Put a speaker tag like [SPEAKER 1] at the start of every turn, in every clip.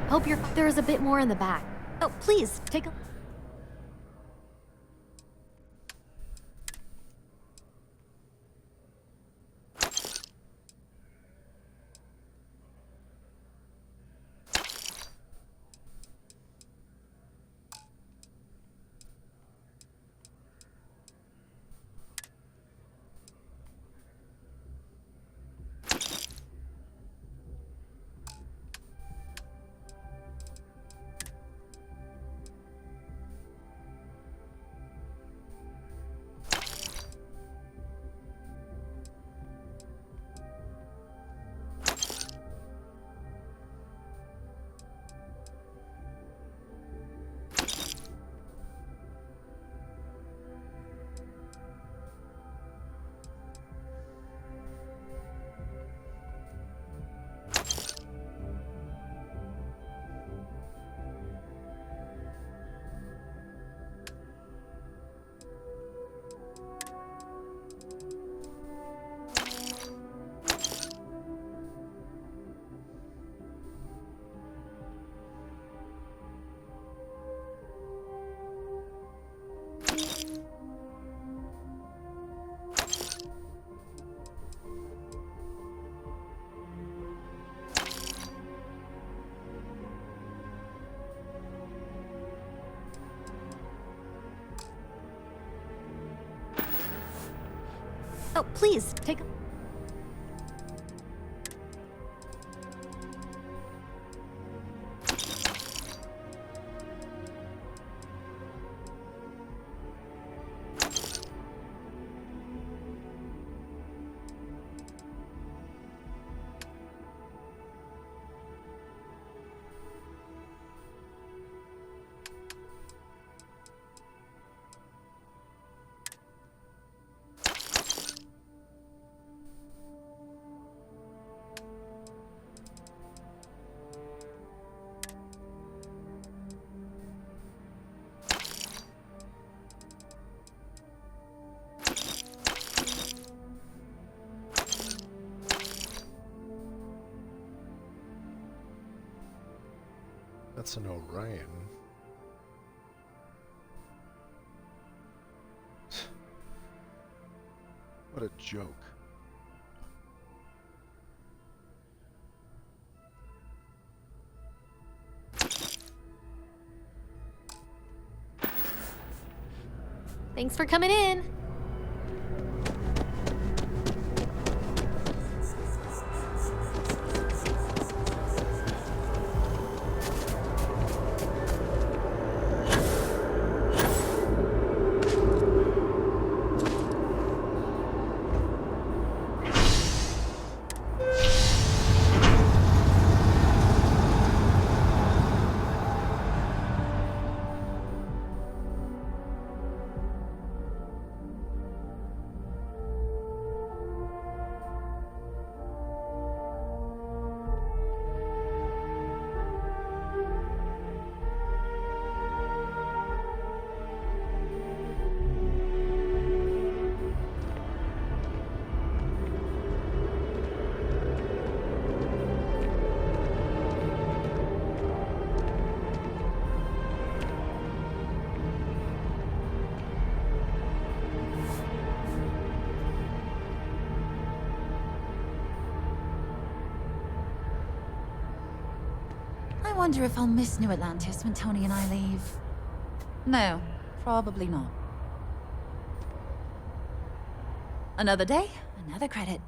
[SPEAKER 1] Hope you're. There is a bit more in the back. Oh, please, take a. Oh, please, take a.
[SPEAKER 2] That's an Orion. What a joke.
[SPEAKER 1] Thanks for coming in.
[SPEAKER 3] I wonder if I'll miss New Atlantis when Tony and I leave. No, probably not. Another day, another credit.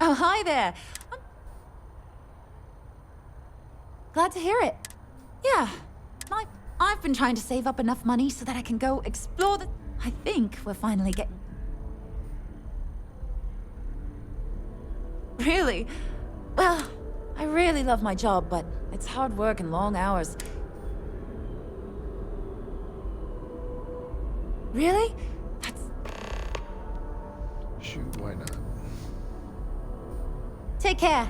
[SPEAKER 3] Oh, hi there. Glad to hear it. Yeah, I've been trying to save up enough money so that I can go explore the... I think we're finally getting... Really? Well, I really love my job, but it's hard work and long hours. Really? That's...
[SPEAKER 2] Shoot, why not?
[SPEAKER 3] Take care.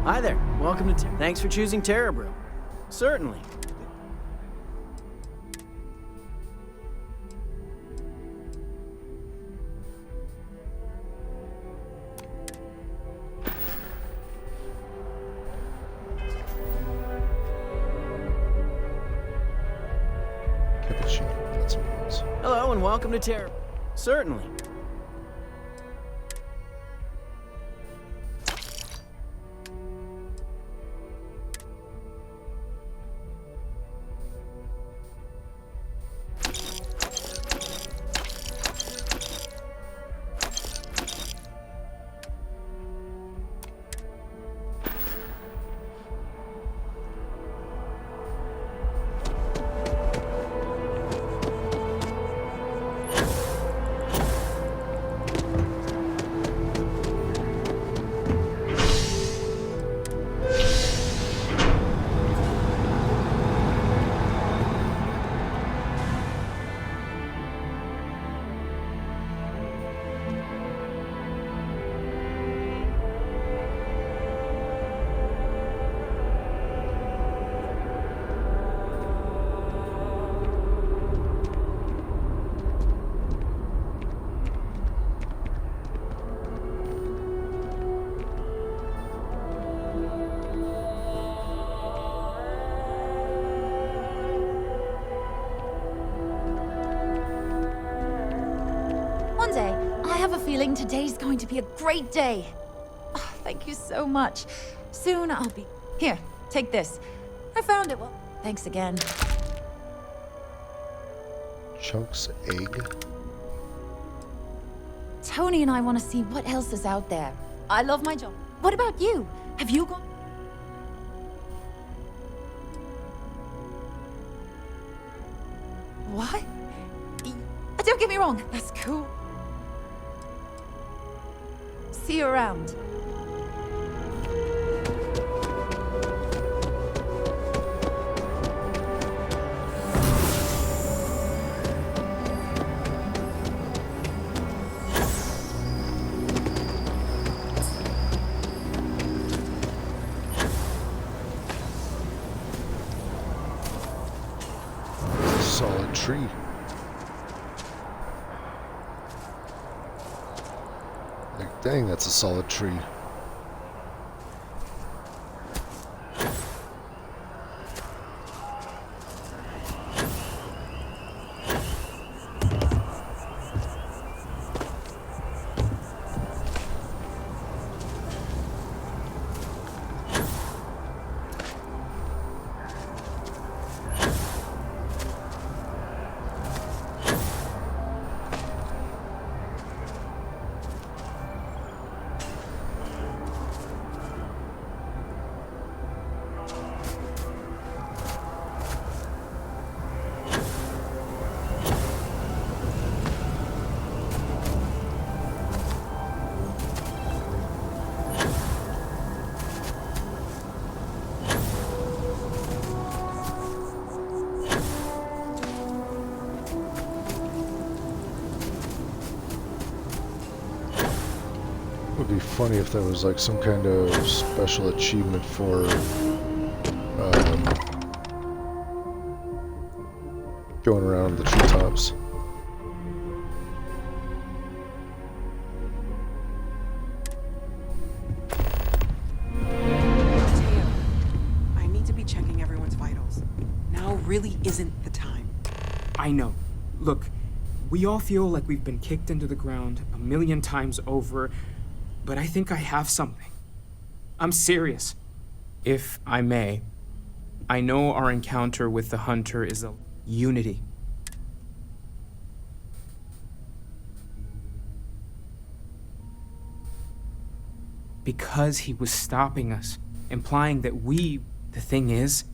[SPEAKER 4] Hi there. Welcome to Thanks for choosing Terra Brew. Certainly.
[SPEAKER 2] Cappuccino, that's what it was.
[SPEAKER 4] Hello and welcome to Terra. Certainly.
[SPEAKER 3] One day, I have a feeling today's going to be a great day. Oh, thank you so much. Soon I'll be... Here, take this. I found it. Well, thanks again.
[SPEAKER 2] Chunk's egg?
[SPEAKER 3] Tony and I want to see what else is out there. I love my job. What about you? Have you gone... What? Don't get me wrong, that's cool. See you around.
[SPEAKER 2] Solid tree. Like, dang, that's a solid tree. Would be funny if there was like some kind of special achievement for going around the treetops.
[SPEAKER 5] Mateo, I need to be checking everyone's vitals. Now really isn't the time.
[SPEAKER 6] I know. Look, we all feel like we've been kicked into the ground a million times over, but I think I have something. I'm serious. If I may, I know our encounter with the hunter is a unity. Because he was stopping us, implying that the thing is,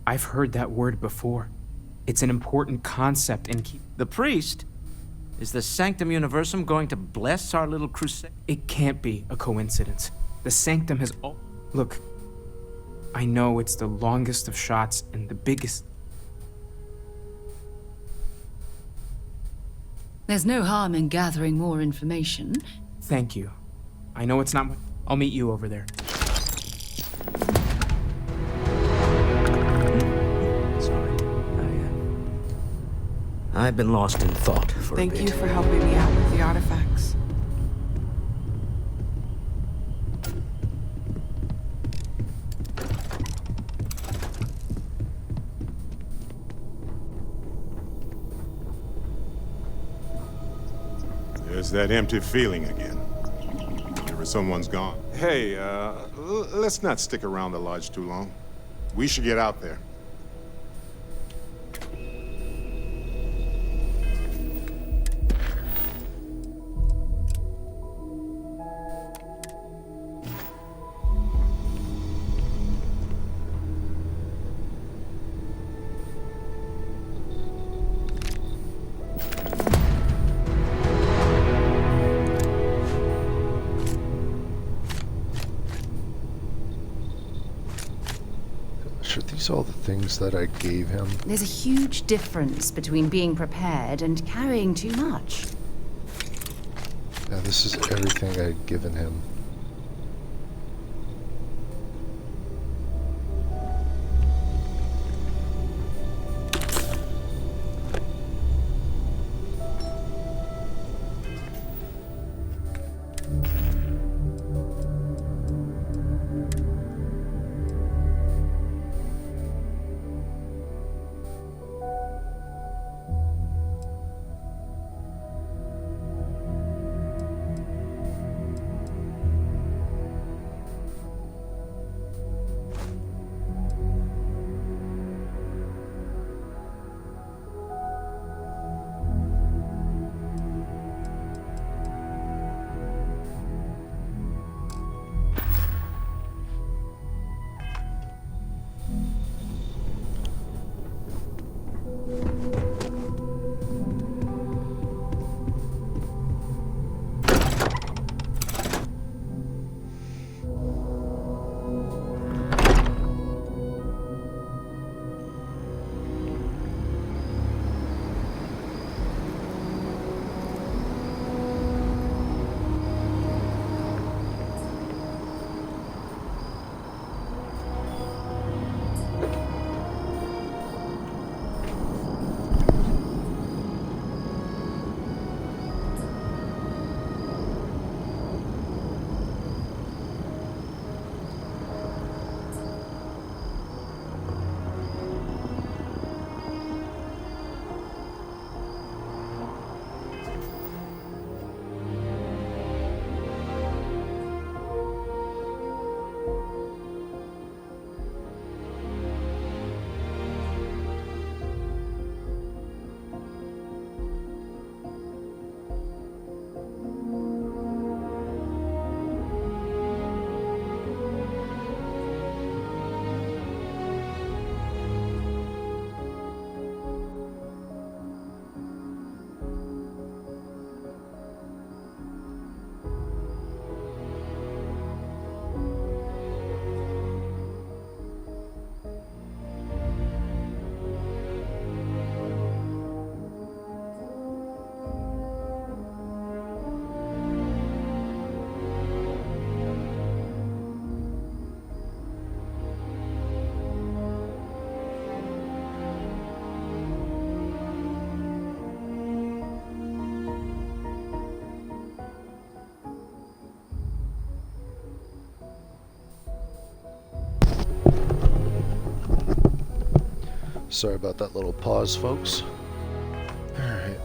[SPEAKER 6] I've heard that word before. It's an important concept in
[SPEAKER 7] The priest? Is the Sanctum Universum going to bless our little crusade?
[SPEAKER 6] It can't be a coincidence. The Sanctum has Look, I know it's the longest of shots and the biggest.
[SPEAKER 8] There's no harm in gathering more information.
[SPEAKER 6] Thank you. I know it's not I'll meet you over there.
[SPEAKER 4] I've been lost in thought for a
[SPEAKER 5] Thank
[SPEAKER 4] bit.
[SPEAKER 5] you for helping me out with the artifacts.
[SPEAKER 9] There's that empty feeling again. Whenever someone's gone. Hey, let's not stick around the lodge too long. We should get out there.
[SPEAKER 2] Are these all the things that I gave him?
[SPEAKER 8] There's a huge difference between being prepared and carrying too much.
[SPEAKER 2] Yeah, this is everything I'd given him. Sorry about that little pause, folks. Alright.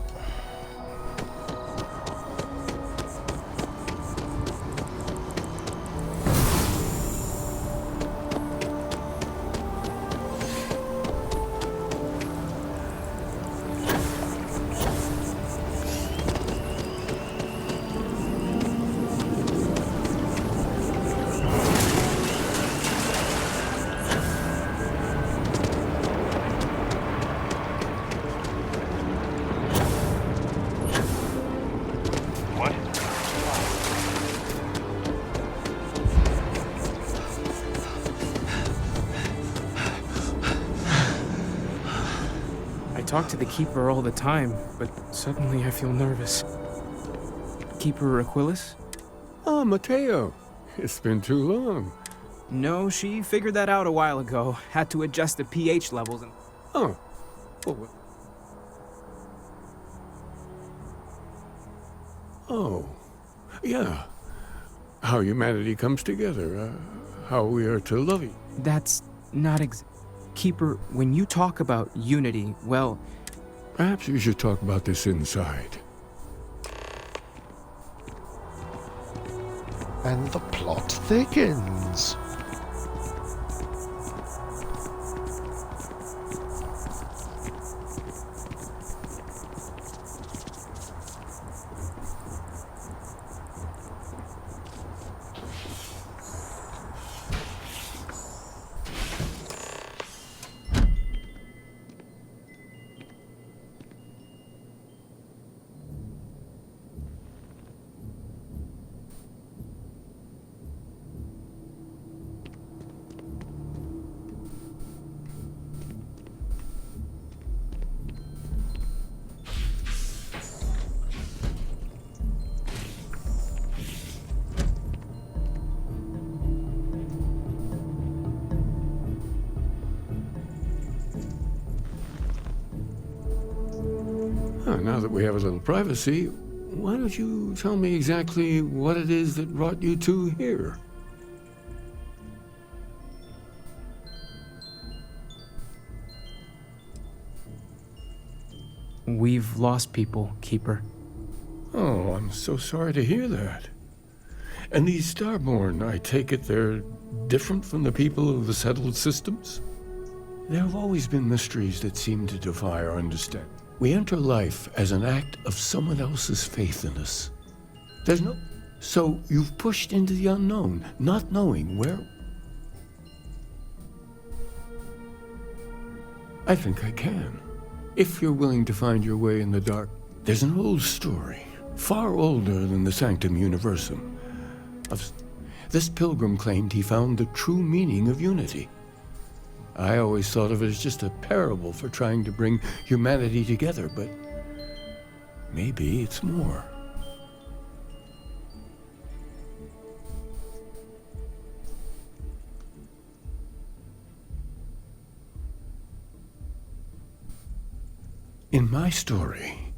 [SPEAKER 6] I talk to the Keeper all the time, but suddenly I feel nervous. Keeper Aquilus?
[SPEAKER 10] Oh, Mateo. It's been too long.
[SPEAKER 6] No, she figured that out a while ago. Had to adjust the pH levels and...
[SPEAKER 10] Oh. Well, Oh, yeah. How humanity comes together. How we are to love each other.
[SPEAKER 6] That's not Keeper, when you talk about unity, well...
[SPEAKER 10] Perhaps we should talk about this inside.
[SPEAKER 2] And the plot thickens.
[SPEAKER 10] Now that we have a little privacy, why don't you tell me exactly what it is that brought you two here?
[SPEAKER 6] We've lost people, Keeper.
[SPEAKER 10] Oh, I'm so sorry to hear that. And these Starborn, I take it they're different from the people of the settled systems? There have always been mysteries that seem to defy our understanding. We enter life as an act of someone else's faith in us. There's no... So you've pushed into the unknown, not knowing where... I think I can. If you're willing to find your way in the dark. There's an old story, far older than the Sanctum Universum. This pilgrim claimed he found the true meaning of unity. I always thought of it as just a parable for trying to bring humanity together, but maybe it's more. In my story,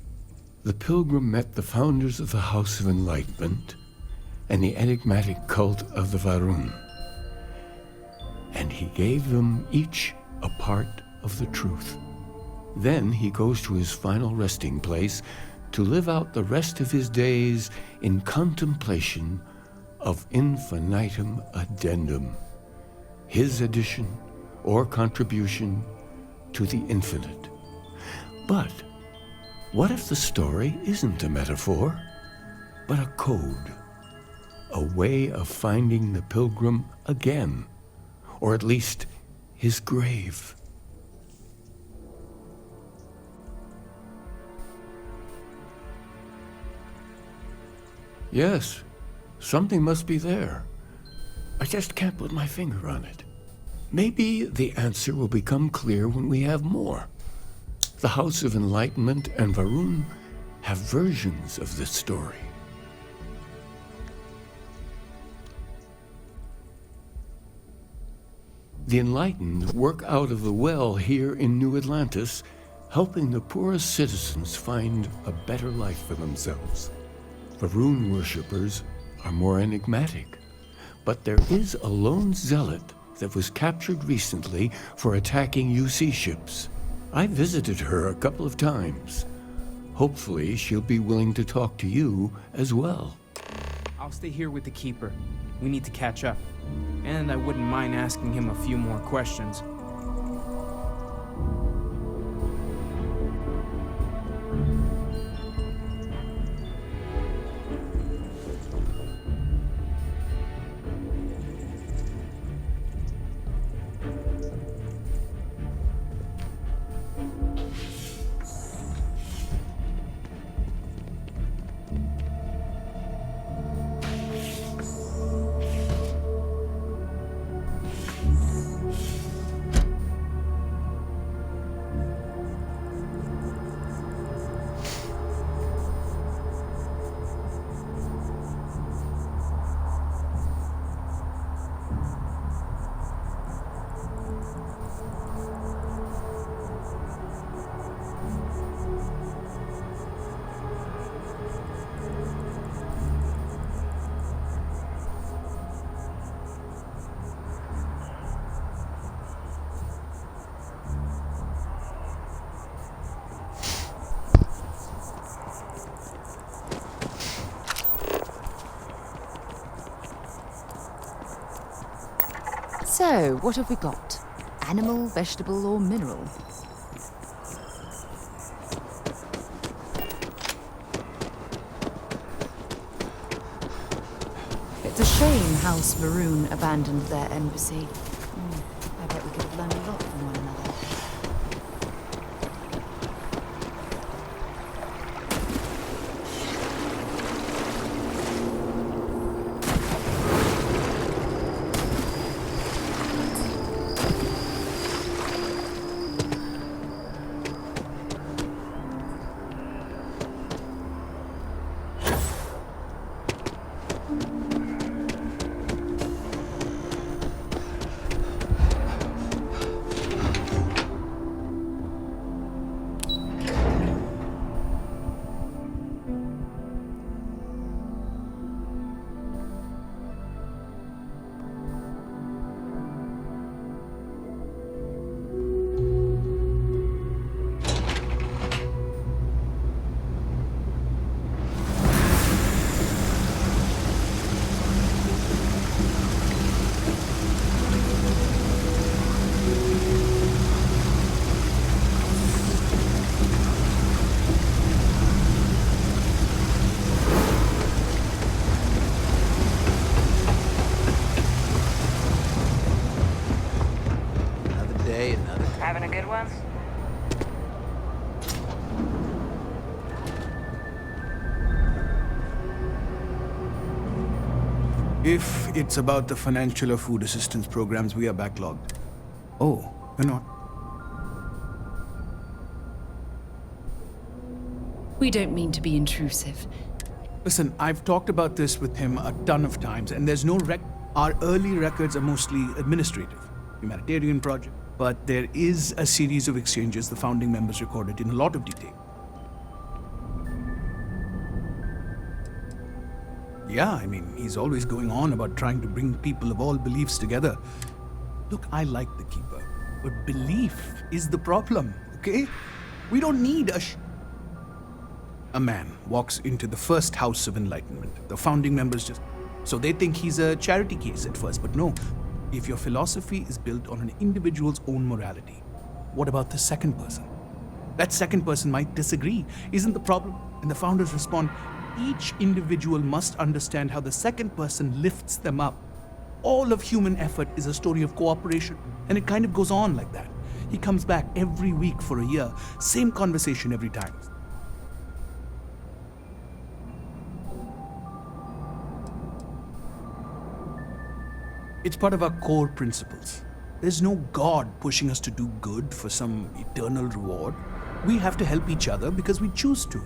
[SPEAKER 10] the pilgrim met the founders of the House of Enlightenment and the enigmatic cult of the Varun. And he gave them each a part of the truth. Then he goes to his final resting place to live out the rest of his days in contemplation of infinitum addendum, his addition or contribution to the infinite. But what if the story isn't a metaphor, but a code, a way of finding the pilgrim again? Or at least his grave. Yes, something must be there. I just can't put my finger on it. Maybe the answer will become clear when we have more. The House of Enlightenment and Varun have versions of this story. The Enlightened work out of the well here in New Atlantis, helping the poorest citizens find a better life for themselves. Varun worshippers are more enigmatic, but there is a lone zealot that was captured recently for attacking UC ships. I visited her a couple of times. Hopefully she'll be willing to talk to you as well.
[SPEAKER 6] I'll stay here with the Keeper. We need to catch up. And I wouldn't mind asking him a few more questions.
[SPEAKER 8] So, what have we got? Animal, vegetable, or mineral? It's a shame House Maroon abandoned their embassy. I bet we could have learned a lot from one another.
[SPEAKER 7] Another day, another.
[SPEAKER 11] Having a good one?
[SPEAKER 12] If it's about the financial or food assistance programs, we are backlogged. Oh, we're not.
[SPEAKER 8] We don't mean to be intrusive.
[SPEAKER 12] Listen, I've talked about this with him a ton of times, and there's no Our early records are mostly administrative, humanitarian project, but there is a series of exchanges the founding members recorded in a lot of detail. Yeah, I mean, he's always going on about trying to bring people of all beliefs together. Look, I like the Keeper, but belief is the problem, okay? We don't need A man walks into the first house of enlightenment. The founding members just... So they think he's a charity case at first, but no. If your philosophy is built on an individual's own morality, what about the second person? That second person might disagree. Isn't the problem? And the founders respond, each individual must understand how the second person lifts them up. All of human effort is a story of cooperation, and it kind of goes on like that. He comes back every week for a year, same conversation every time. It's part of our core principles. There's no God pushing us to do good for some eternal reward. We have to help each other because we choose to.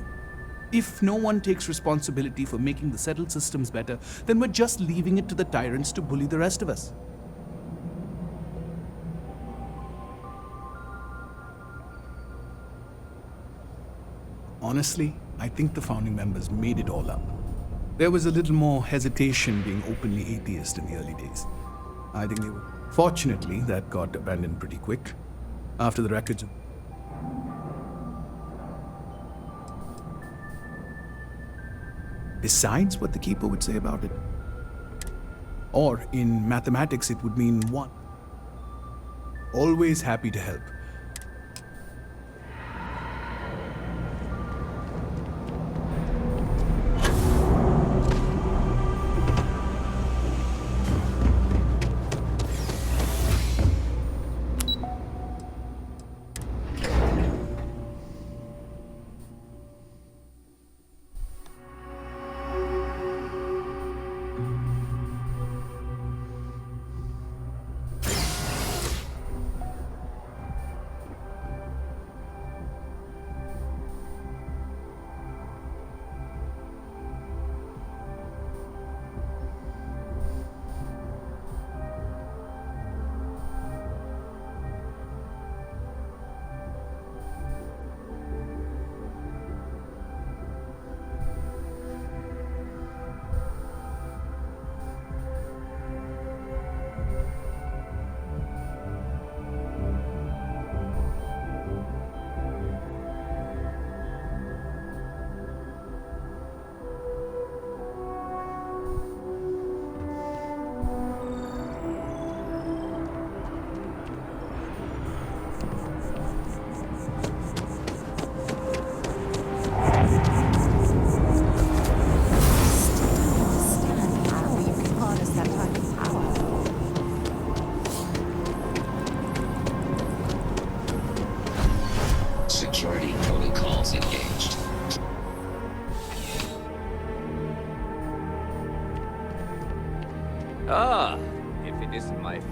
[SPEAKER 12] If no one takes responsibility for making the settled systems better, then we're just leaving it to the tyrants to bully the rest of us. Honestly, I think the founding members made it all up. There was a little more hesitation being openly atheist in the early days. I think they were. Fortunately, that got abandoned pretty quick. After the records of... Besides what the Keeper would say about it. Or, in mathematics, it would mean 1. Always happy to help.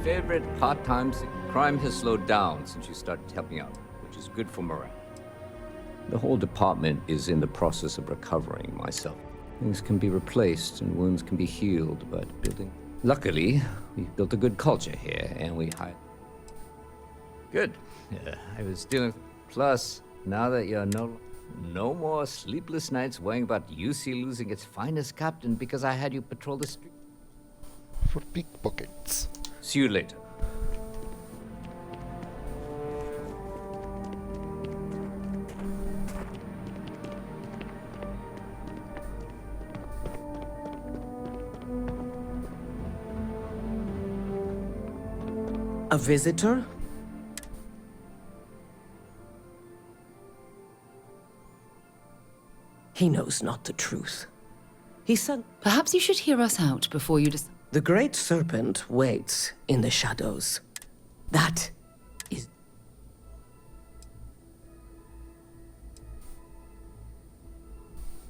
[SPEAKER 11] favorite part-time crime has slowed down since you started helping out, which is good for morale. The whole department is in the process of recovering myself. Things can be replaced and wounds can be healed, but building... Luckily, we've built a good culture here, and we hired... Good. Yeah, I was dealing... Plus, now that you're no more sleepless nights worrying about UC losing its finest captain because I had you patrol the street.
[SPEAKER 2] For pickpockets.
[SPEAKER 11] See you later.
[SPEAKER 13] A visitor? He knows not the truth. He said...
[SPEAKER 8] Perhaps you should hear us out before you decide.
[SPEAKER 13] The Great Serpent waits in the shadows. That is...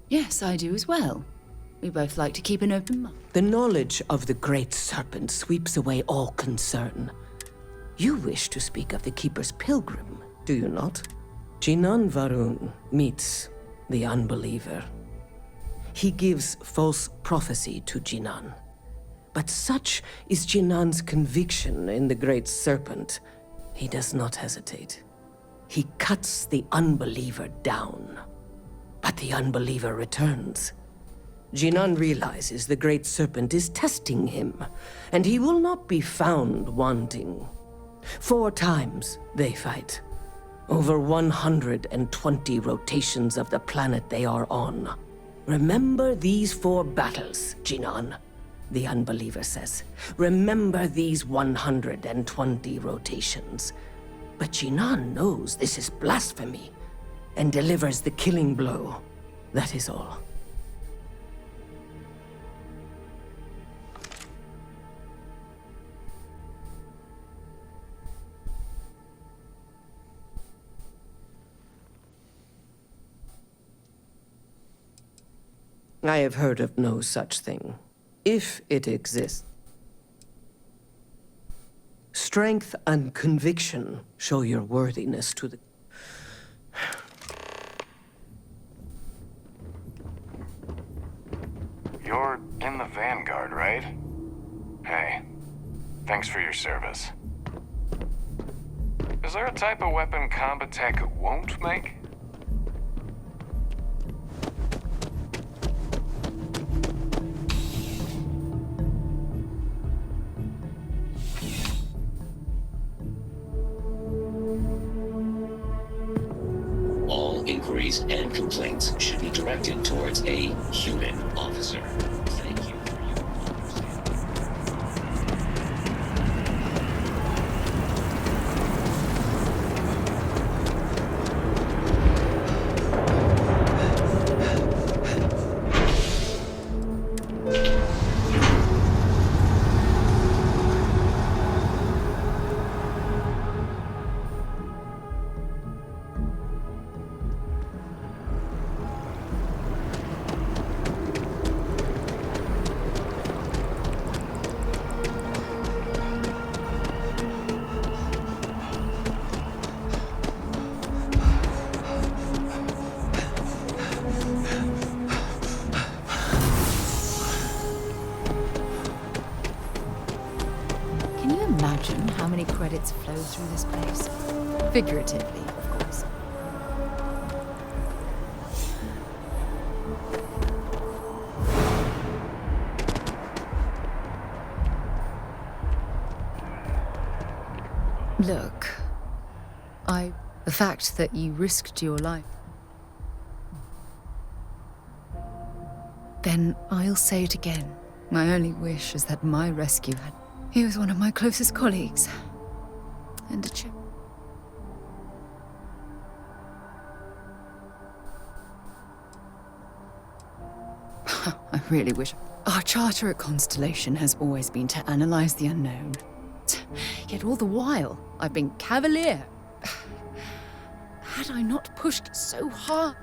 [SPEAKER 8] Yes, I do as well. We both like to keep an open mind.
[SPEAKER 13] The knowledge of the Great Serpent sweeps away all concern. You wish to speak of the Keeper's Pilgrim, do you not? Jinan Varun meets the unbeliever. He gives false prophecy to Jinan. But such is Jinan's conviction in the Great Serpent, he does not hesitate. He cuts the unbeliever down. But the unbeliever returns. Jinan realizes the Great Serpent is testing him, and he will not be found wanting. 4 times they fight. Over 120 rotations of the planet they are on. Remember these 4 battles, Jinan, the unbeliever says. Remember these 120 rotations. But Jinan knows this is blasphemy, and delivers the killing blow. That is all. I have heard of no such thing, if it exists. Strength and conviction show your worthiness to the...
[SPEAKER 14] You're in the Vanguard, right? Hey, thanks for your service. Is there a type of weapon combat tech won't make?
[SPEAKER 15] All inquiries and complaints should be directed towards a human officer. Thank you for your understanding.
[SPEAKER 8] Can you imagine how many credits flow through this place? Figuratively, of course. Look, the fact that you risked your life, then I'll say it again. My only wish is that my rescue had... He was one of my closest colleagues. And a chip. I really wish... Our charter at Constellation has always been to analyze the unknown. Yet all the while, I've been cavalier. Had I not pushed so hard...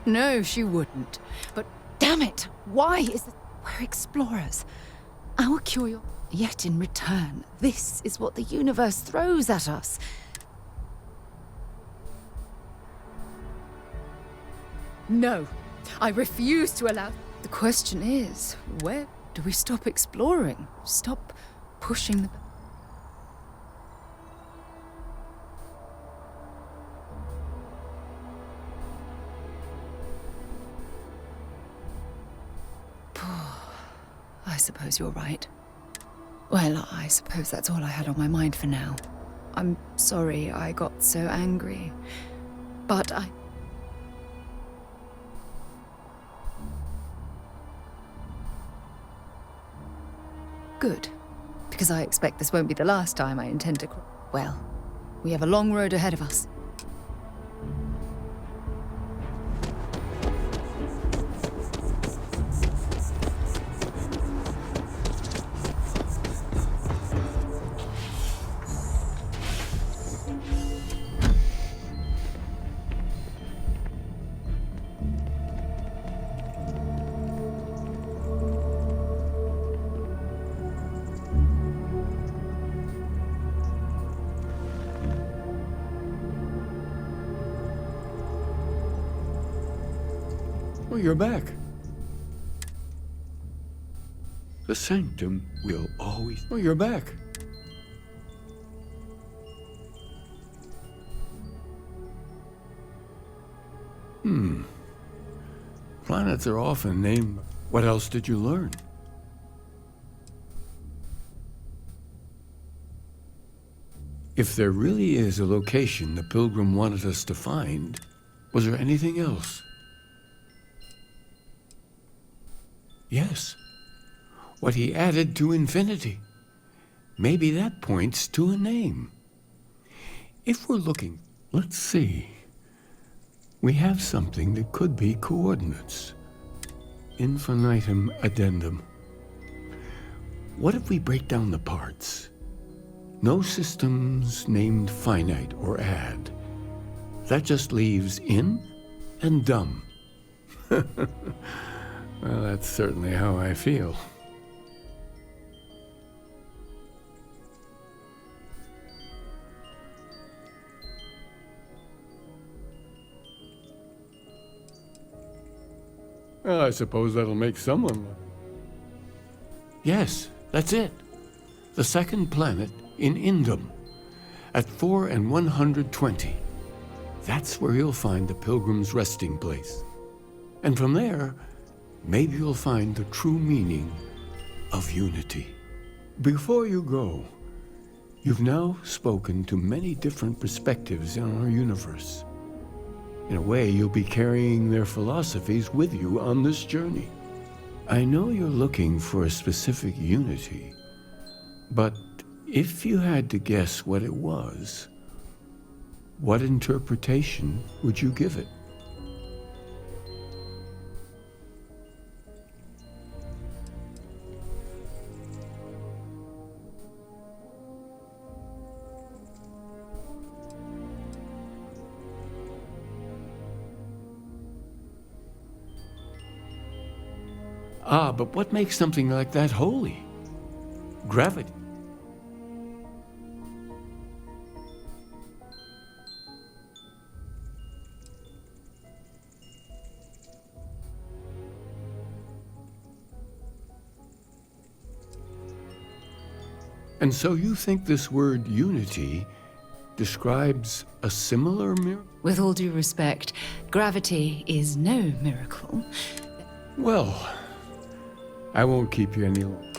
[SPEAKER 8] No, she wouldn't. But damn it, why is it? We're explorers. Our curiosity. Yet in return, this is what the universe throws at us. No, I refuse to allow. The question is, where do we stop exploring? Stop pushing the. I suppose you're right. Well, I suppose that's all I had on my mind for now. I'm sorry I got so angry. But I... Good. Because I expect this won't be the last time I intend to... Well, we have a long road ahead of us.
[SPEAKER 10] Oh, you're back. The sanctum will always... Oh, you're back. Planets are often named... What else did you learn? If there really is a location the Pilgrim wanted us to find, was there anything else? Yes. What he added to infinity. Maybe that points to a name. If we're looking, let's see. We have something that could be coordinates. Infinitum addendum. What if we break down the parts? No systems named finite or add. That just leaves in and dumb. Well, that's certainly how I feel. Well, I suppose that'll make someone... Yes, that's it. The second planet in Indum, at 4 and 120. That's where you'll find the Pilgrim's resting place. And from there, maybe you'll find the true meaning of unity. Before you go, you've now spoken to many different perspectives in our universe. In a way, you'll be carrying their philosophies with you on this journey. I know you're looking for a specific unity, but if you had to guess what it was, what interpretation would you give it? Ah, but what makes something like that holy? Gravity. And so you think this word unity describes a similar miracle?
[SPEAKER 8] With all due respect, gravity is no miracle.
[SPEAKER 10] Well, I won't keep you any longer.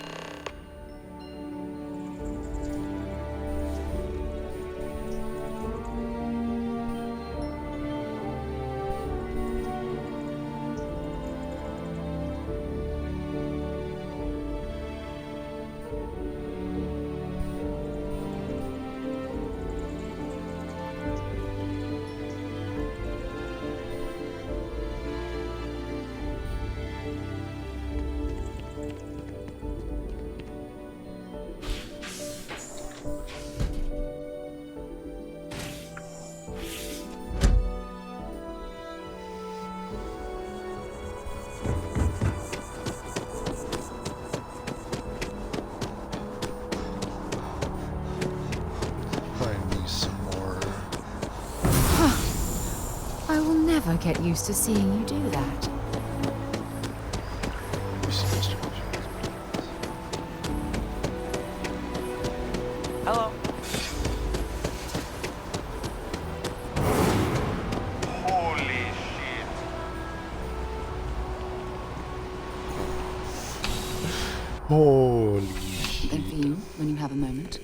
[SPEAKER 8] will never get used to seeing you do that.
[SPEAKER 4] Hello.
[SPEAKER 14] Holy shit.
[SPEAKER 2] Holy
[SPEAKER 8] Then for you, when you have a moment.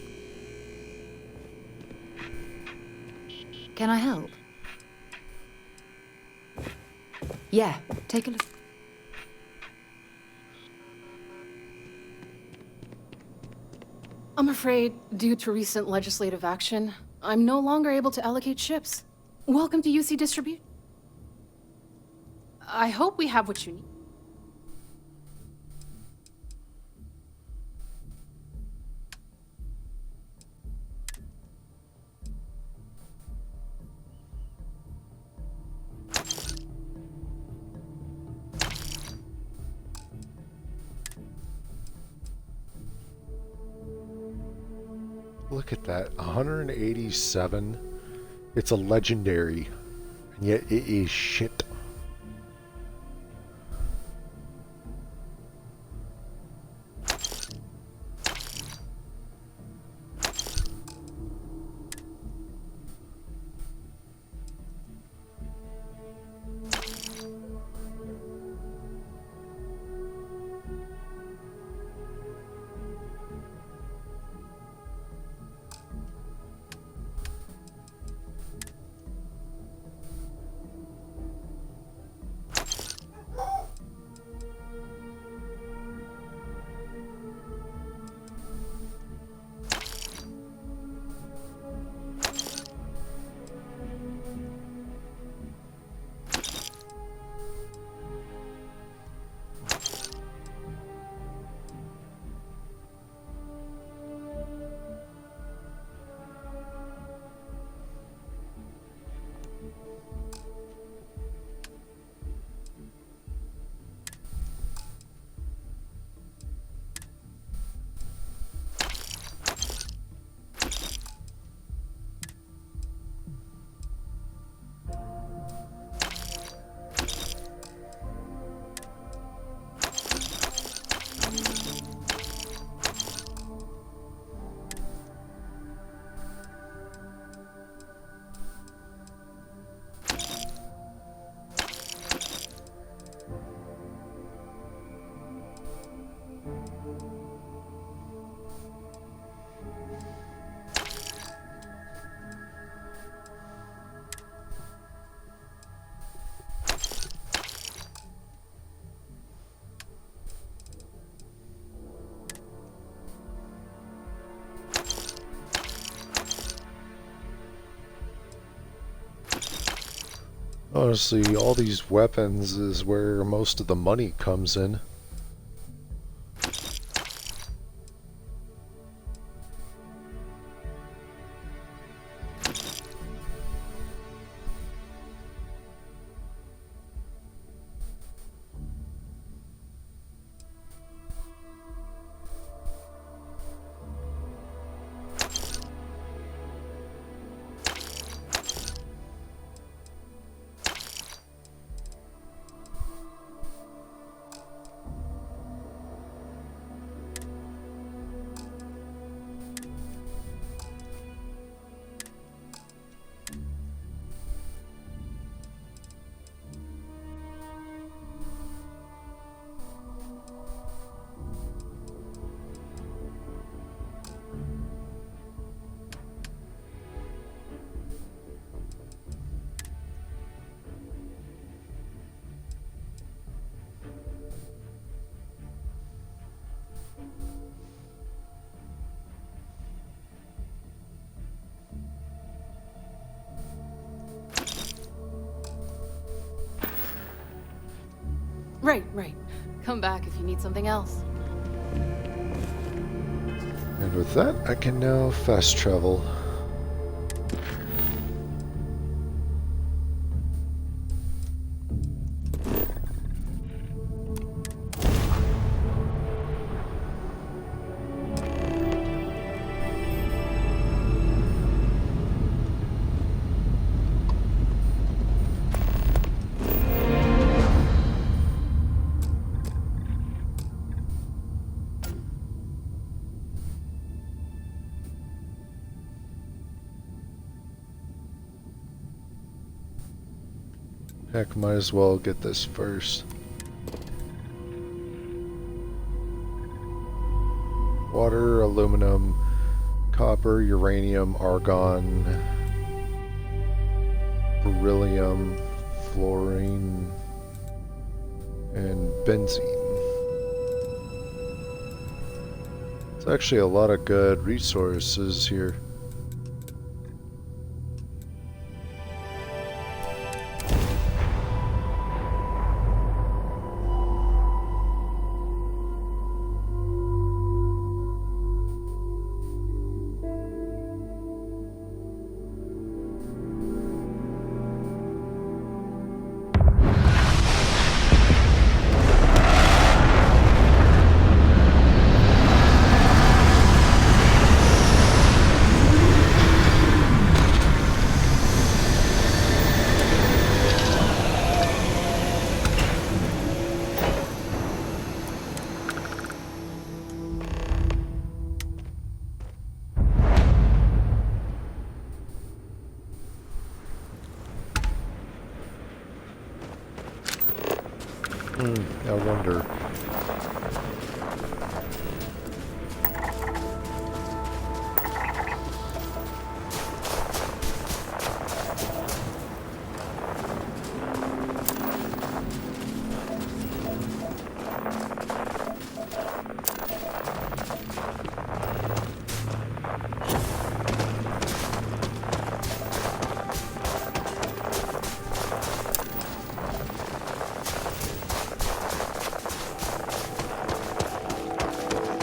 [SPEAKER 8] Can I help? Yeah, take a look.
[SPEAKER 16] I'm afraid, due to recent legislative action, I'm no longer able to allocate ships. Welcome to UC Distribute. I hope we have what you need.
[SPEAKER 2] Look at that, 187. It's a legendary, and yet it is shit. Honestly, all these weapons is where most of the money comes in.
[SPEAKER 16] Right. Come back if you need something else.
[SPEAKER 2] And with that, I can now fast travel. Heck, might as well get this first. Water, aluminum, copper, uranium, argon, beryllium, fluorine, and benzene. It's actually a lot of good resources here. I wonder.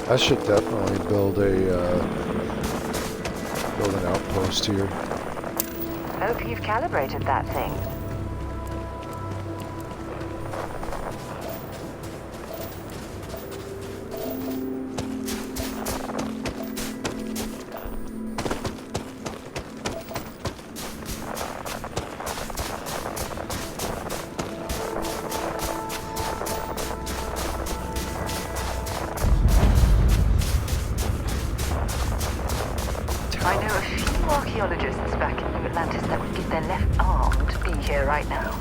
[SPEAKER 2] I should definitely build an outpost here.
[SPEAKER 17] Hope you've calibrated that thing. I know a few archaeologists back in New Atlantis that would give their left arm to be here right now.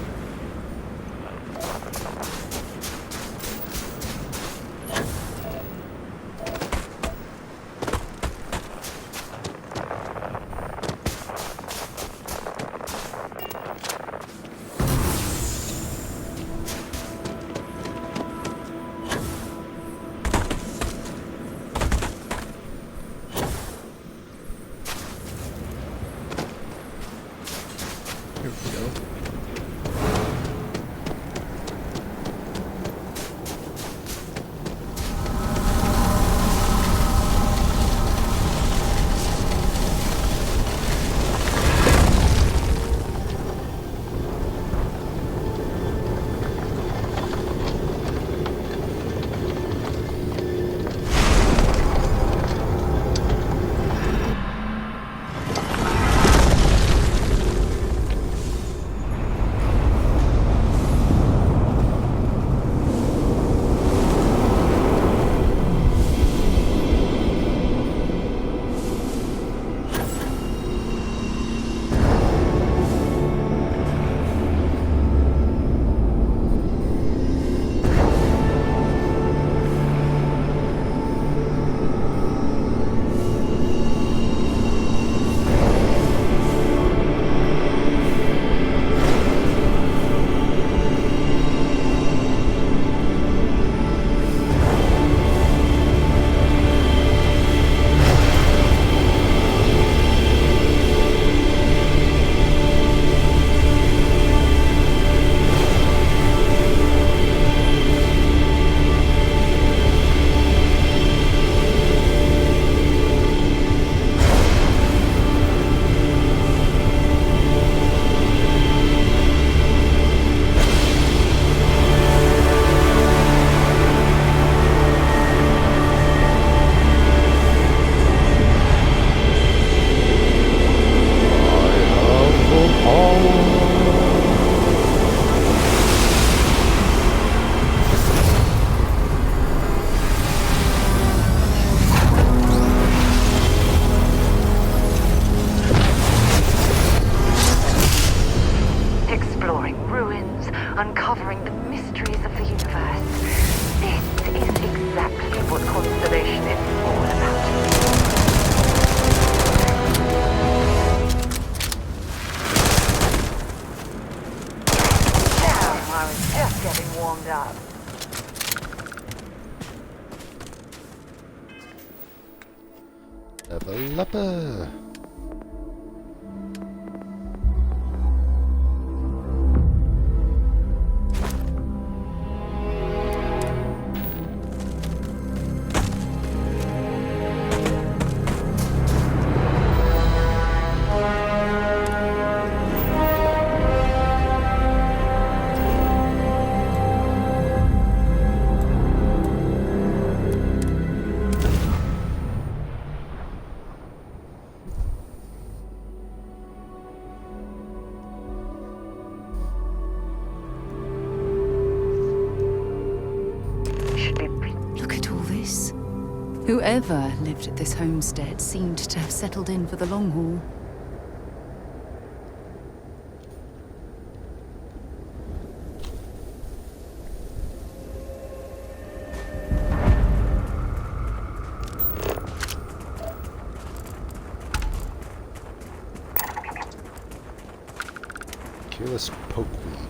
[SPEAKER 17] opened up.
[SPEAKER 2] Level up.
[SPEAKER 8] Look at all this. Whoever lived at this homestead seemed to have settled in for the long haul.
[SPEAKER 2] Careless pokeweed.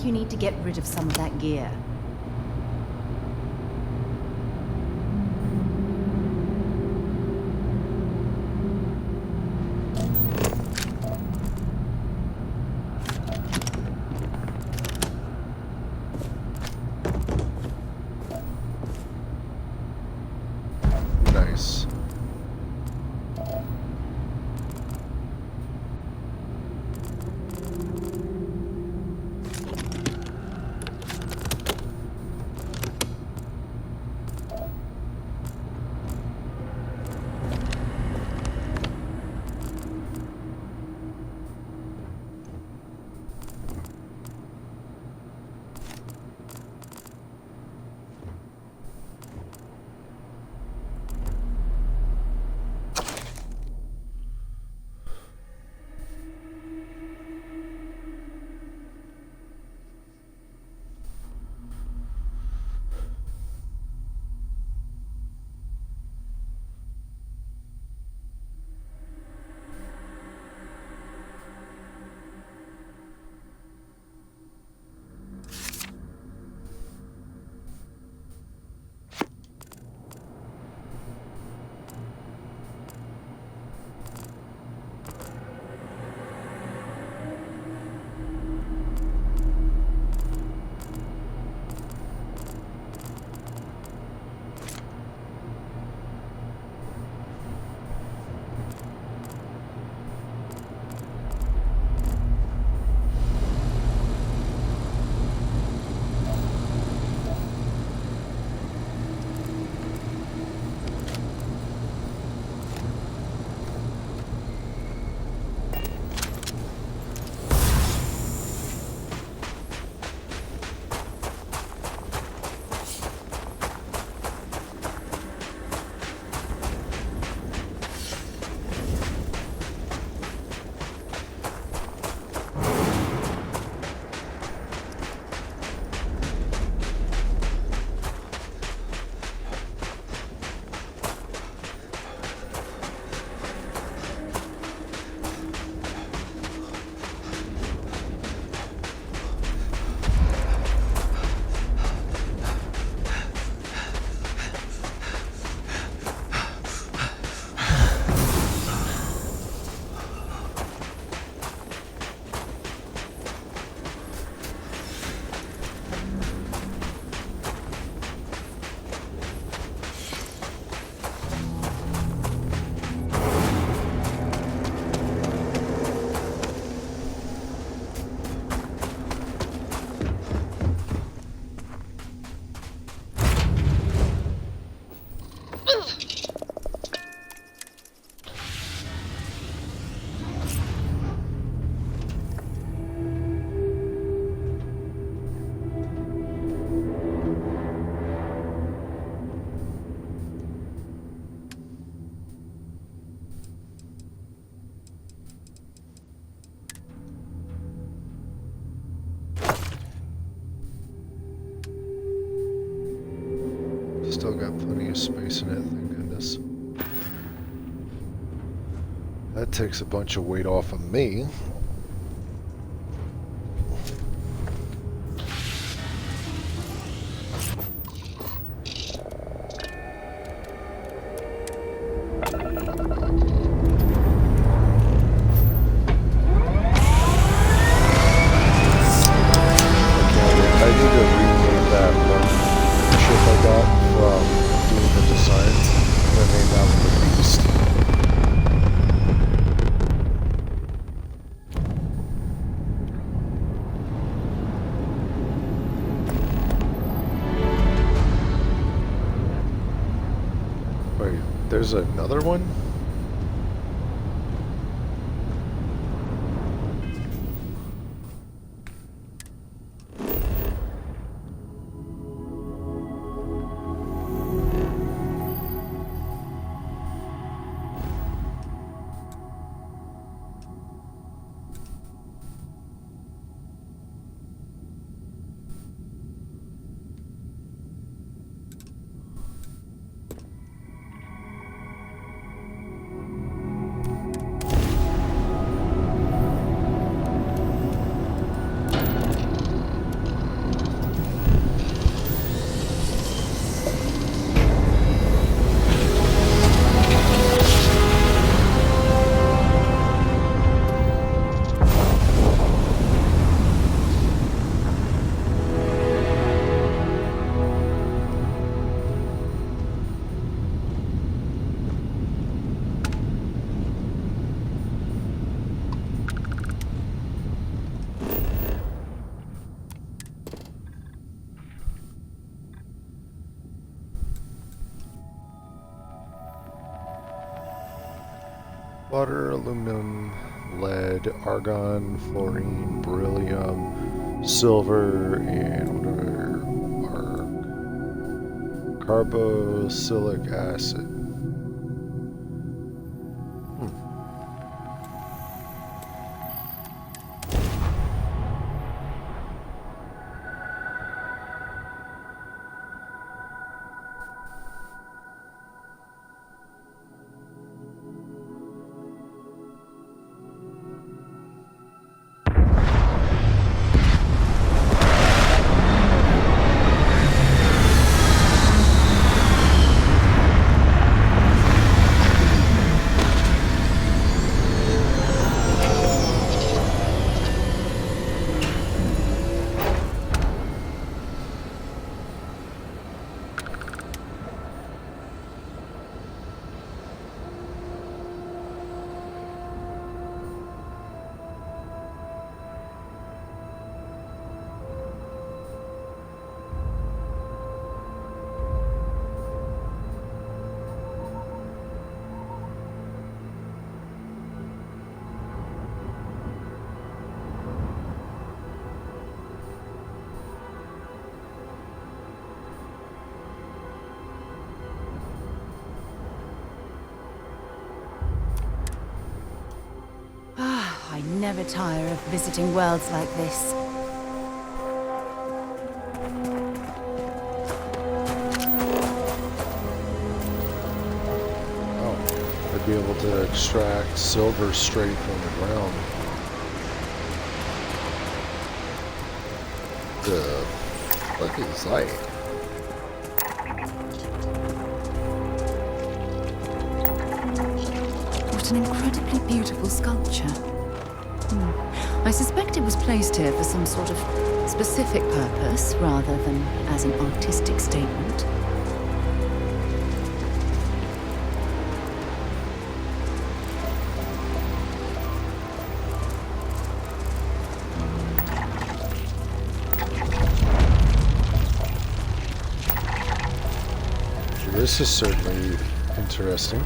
[SPEAKER 8] think you need to get rid of some of that gear.
[SPEAKER 2] Nice. Still got plenty of space in it, thank goodness. That takes a bunch of weight off of me. I need to rename that one ship I got from doing the design. I'm gonna name that one the Beast. Wait, there's another one? Water, aluminum, lead, argon, fluorine, beryllium, silver, and whatever are carboxylic acid.
[SPEAKER 8] I never tire of visiting worlds like this.
[SPEAKER 2] Oh, I'd be able to extract silver straight from the ground. The fuck is light?
[SPEAKER 8] What an incredibly beautiful sculpture. I suspect it was placed here for some sort of specific purpose, rather than as an artistic statement.
[SPEAKER 2] This is certainly interesting.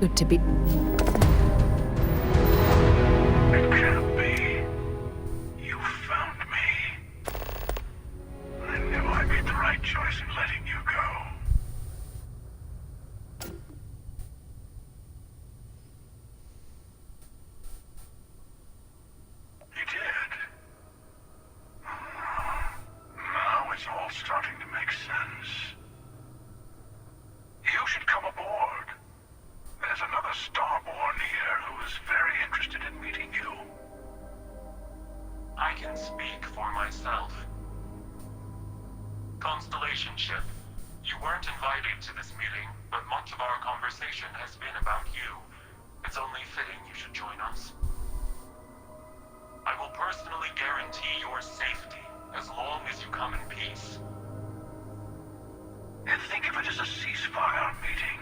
[SPEAKER 8] good to be.
[SPEAKER 14] It can't be. You found me. I knew I made the right choice in letting you go. You did. Now it's all starting to make sense. You should come aboard. There's another Starborn here who is very interested in meeting you.
[SPEAKER 18] I can speak for myself. Constellation ship, you weren't invited to this meeting, but much of our conversation has been about you. It's only fitting you should join us. I will personally guarantee your safety as long as you come in peace.
[SPEAKER 14] And think of it as a ceasefire meeting.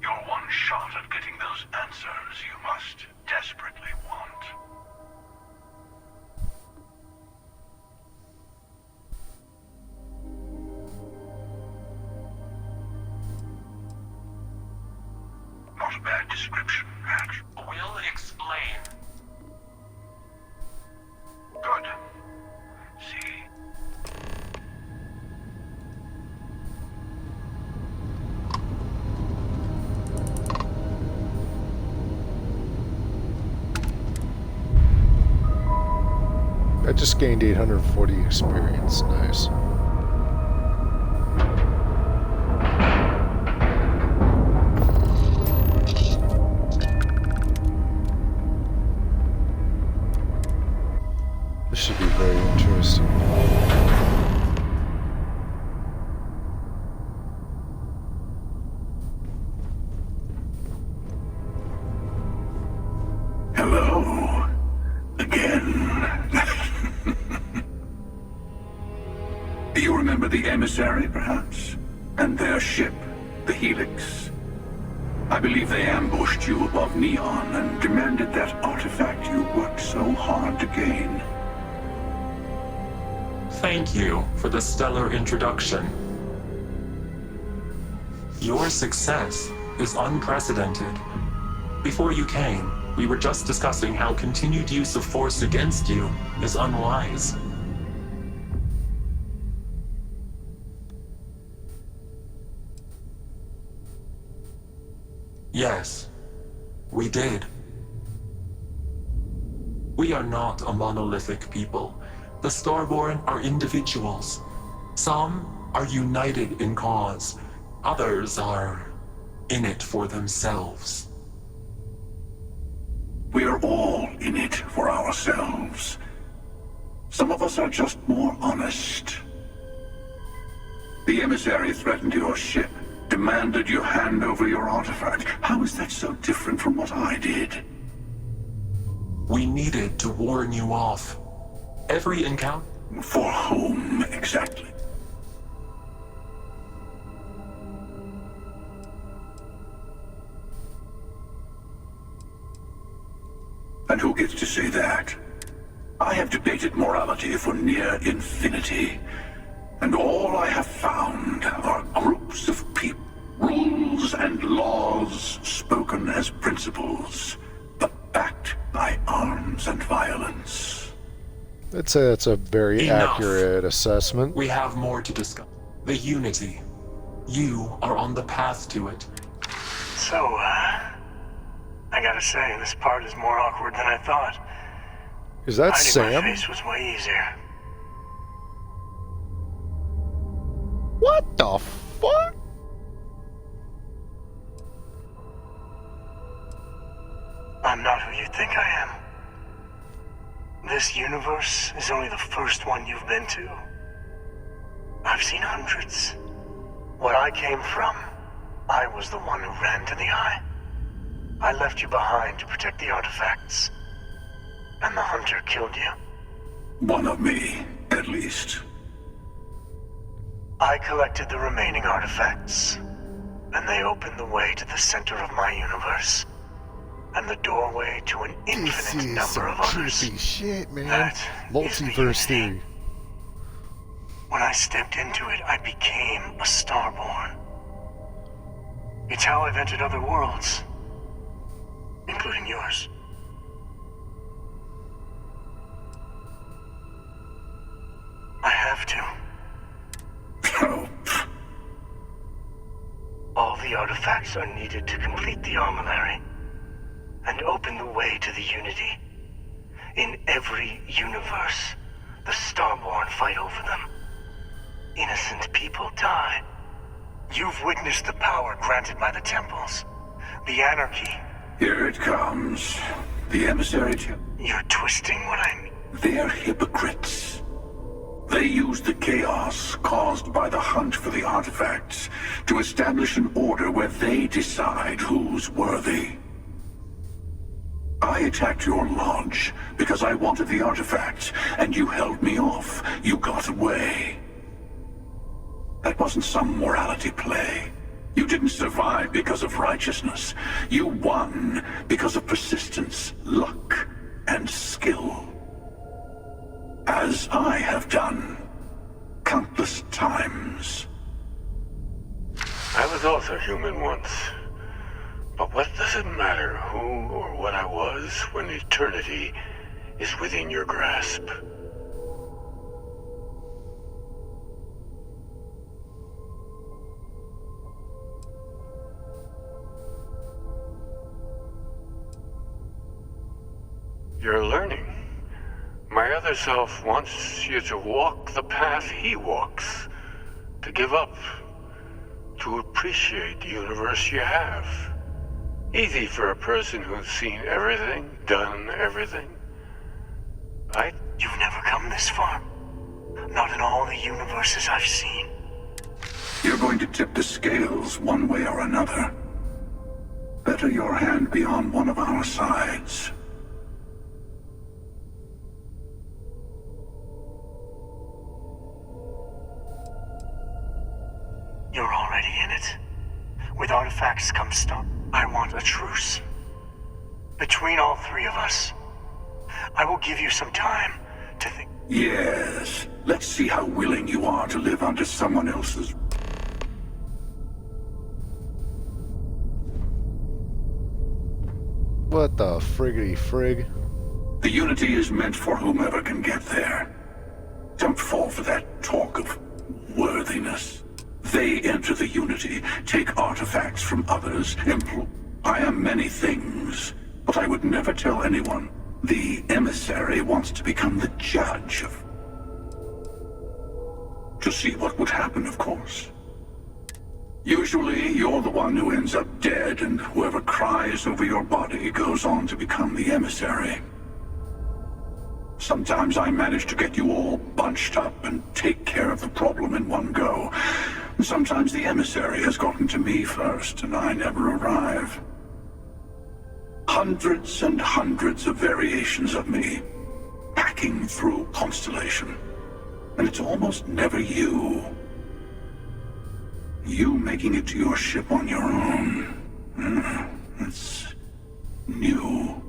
[SPEAKER 14] Your one shot at getting those answers you must desperately want. Not a bad description, Max.
[SPEAKER 18] We'll explain.
[SPEAKER 14] Good. See?
[SPEAKER 2] I just gained 840 experience. Nice. This should be very interesting.
[SPEAKER 14] Hello. Again. You remember the emissary, perhaps? And their ship, the Helix? I believe they ambushed you above Neon and demanded that artifact you worked so hard to gain.
[SPEAKER 18] Thank you for the stellar introduction. Your success is unprecedented. Before you came, we were just discussing how continued use of force against you is unwise. Yes, we did. We are not a monolithic people. The Starborn are individuals. Some are united in cause. Others are in it for themselves.
[SPEAKER 14] We are all in it for ourselves. Some of us are just more honest. The emissary threatened your ship, demanded you hand over your artifact. How is that so different from what I did?
[SPEAKER 18] We needed to warn you off. Every encounter...
[SPEAKER 14] For whom, exactly? And who gets to say that? I have debated morality for near infinity, and all I have found are groups of people, rules and laws spoken as principles, but backed by arms and violence.
[SPEAKER 2] I'd say that's a very accurate assessment.
[SPEAKER 18] We have more to discuss. The Unity. You are on the path to it.
[SPEAKER 14] So, I gotta say, this part is more awkward than I thought.
[SPEAKER 2] Is that
[SPEAKER 14] Hiding
[SPEAKER 2] Sam?
[SPEAKER 14] my face was way easier.
[SPEAKER 2] What the fuck?
[SPEAKER 14] I'm not who you think I am. This universe is only the first one you've been to. I've seen hundreds. Where I came from, I was the one who ran to the Eye. I left you behind to protect the artifacts. And the Hunter killed you. One of me, at least. I collected the remaining artifacts, and they opened the way to the center of my universe, and the doorway to an infinite number of others.
[SPEAKER 2] Creepy shit, man.
[SPEAKER 14] That
[SPEAKER 2] Multiverse theory.
[SPEAKER 14] When I stepped into it, I became a Starborn. It's how I've entered other worlds, including yours. I have to. All the artifacts are needed to complete the armillary and open the way to the Unity. In every universe, the Starborn fight over them. Innocent people die. You've witnessed the power granted by the temples. The anarchy.
[SPEAKER 19] Here it comes. The emissary.
[SPEAKER 14] You're twisting what I mean.
[SPEAKER 19] They're hypocrites. They use the chaos caused by the hunt for the artifacts to establish an order where they decide who's worthy. I attacked your lodge because I wanted the artifacts, and you held me off. You got away. That wasn't some morality play. You didn't survive because of righteousness. You won because of persistence, luck, and skill. As I have done countless times.
[SPEAKER 14] I was also human once. But what does it matter who or what I was when eternity is within your grasp? You're learning. My other self wants you to walk the path he walks, to give up, to appreciate the universe you have. Easy for a person who's seen everything, done everything. You've never come this far. Not in all the universes I've seen.
[SPEAKER 19] You're going to tip the scales one way or another. Better your hand be on one of our sides.
[SPEAKER 14] You're already in it. With artifacts comes stop. I want a truce. Between all three of us. I will give you some time to think.
[SPEAKER 19] Yes. Let's see how willing you are to live under someone else's...
[SPEAKER 2] What the friggity frig?
[SPEAKER 19] The Unity is meant for whomever can get there. Don't fall for that talk of worthiness. They enter the Unity, take artifacts from others, I am many things, but I would never tell anyone. The emissary wants to become the judge of... To see what would happen, of course. Usually, you're the one who ends up dead, and whoever cries over your body goes on to become the emissary. Sometimes I manage to get you all bunched up and take care of the problem in one go. Sometimes the emissary has gotten to me first, and I never arrive. Hundreds and hundreds of variations of me, hacking through Constellation. And it's almost never you. You making it to your ship on your own. That's new.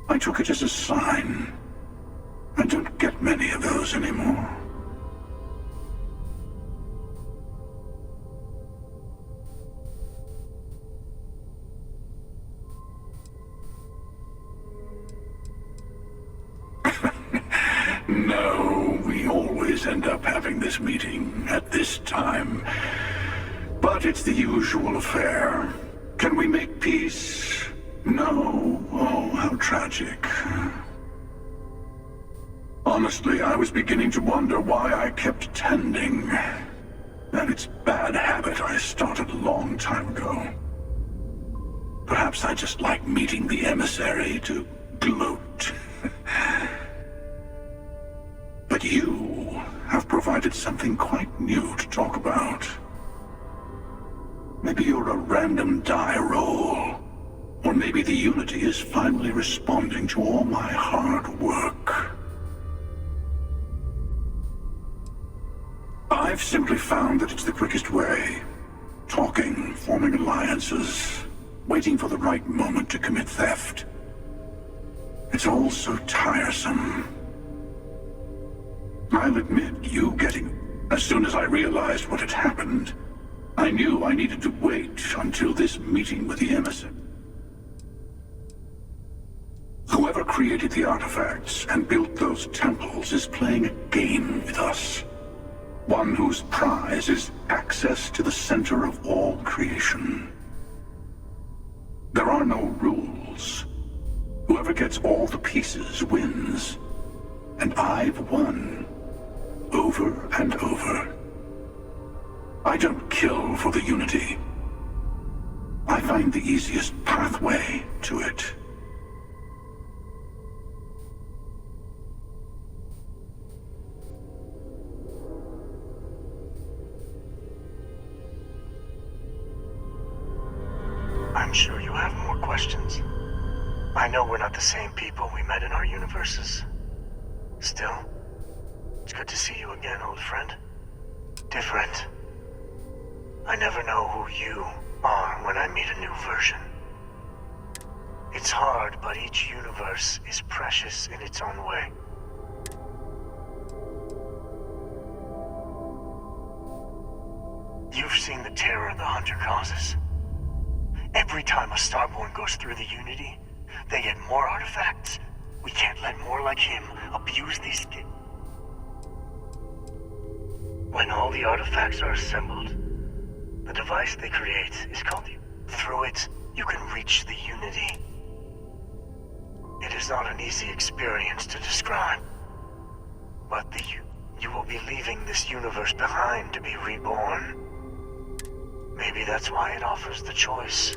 [SPEAKER 19] I took it as a sign. I don't get many of those anymore. No, we always end up having this meeting at this time. But it's the usual affair. Can we make peace? No. Oh, how tragic. Honestly, I was beginning to wonder why I kept attending. And it's a bad habit I started a long time ago. Perhaps I just like meeting the emissary to gloat. But you have provided something quite new to talk about. Maybe you're a random die roll. Or maybe the Unity is finally responding to all my hard work. I've simply found that it's the quickest way. Talking, forming alliances, waiting for the right moment to commit theft. It's all so tiresome. I'll admit, you getting... As soon as I realized what had happened, I knew I needed to wait until this meeting with the emissary. created the artifacts and built those temples is playing a game with us. One whose prize is access to the center of all creation. There are no rules. Whoever gets all the pieces wins. And I've won. Over and over. I don't kill for the unity. I find the easiest pathway to it.
[SPEAKER 14] I'm sure you have more questions. I know we're not the same people we met in our universes. Still, it's good to see you again, old friend. Different. I never know who you are when I meet a new version. It's hard, but each universe is precious in its own way. You've seen the terror the Hunter causes. Every time a Starborn goes through the Unity, they get more artifacts. We can't let more like him abuse these kids. When all the artifacts are assembled, the device they create is called you. Through it, you can reach the Unity. It is not an easy experience to describe, but you will be leaving this universe behind to be reborn. Maybe that's why it offers the choice.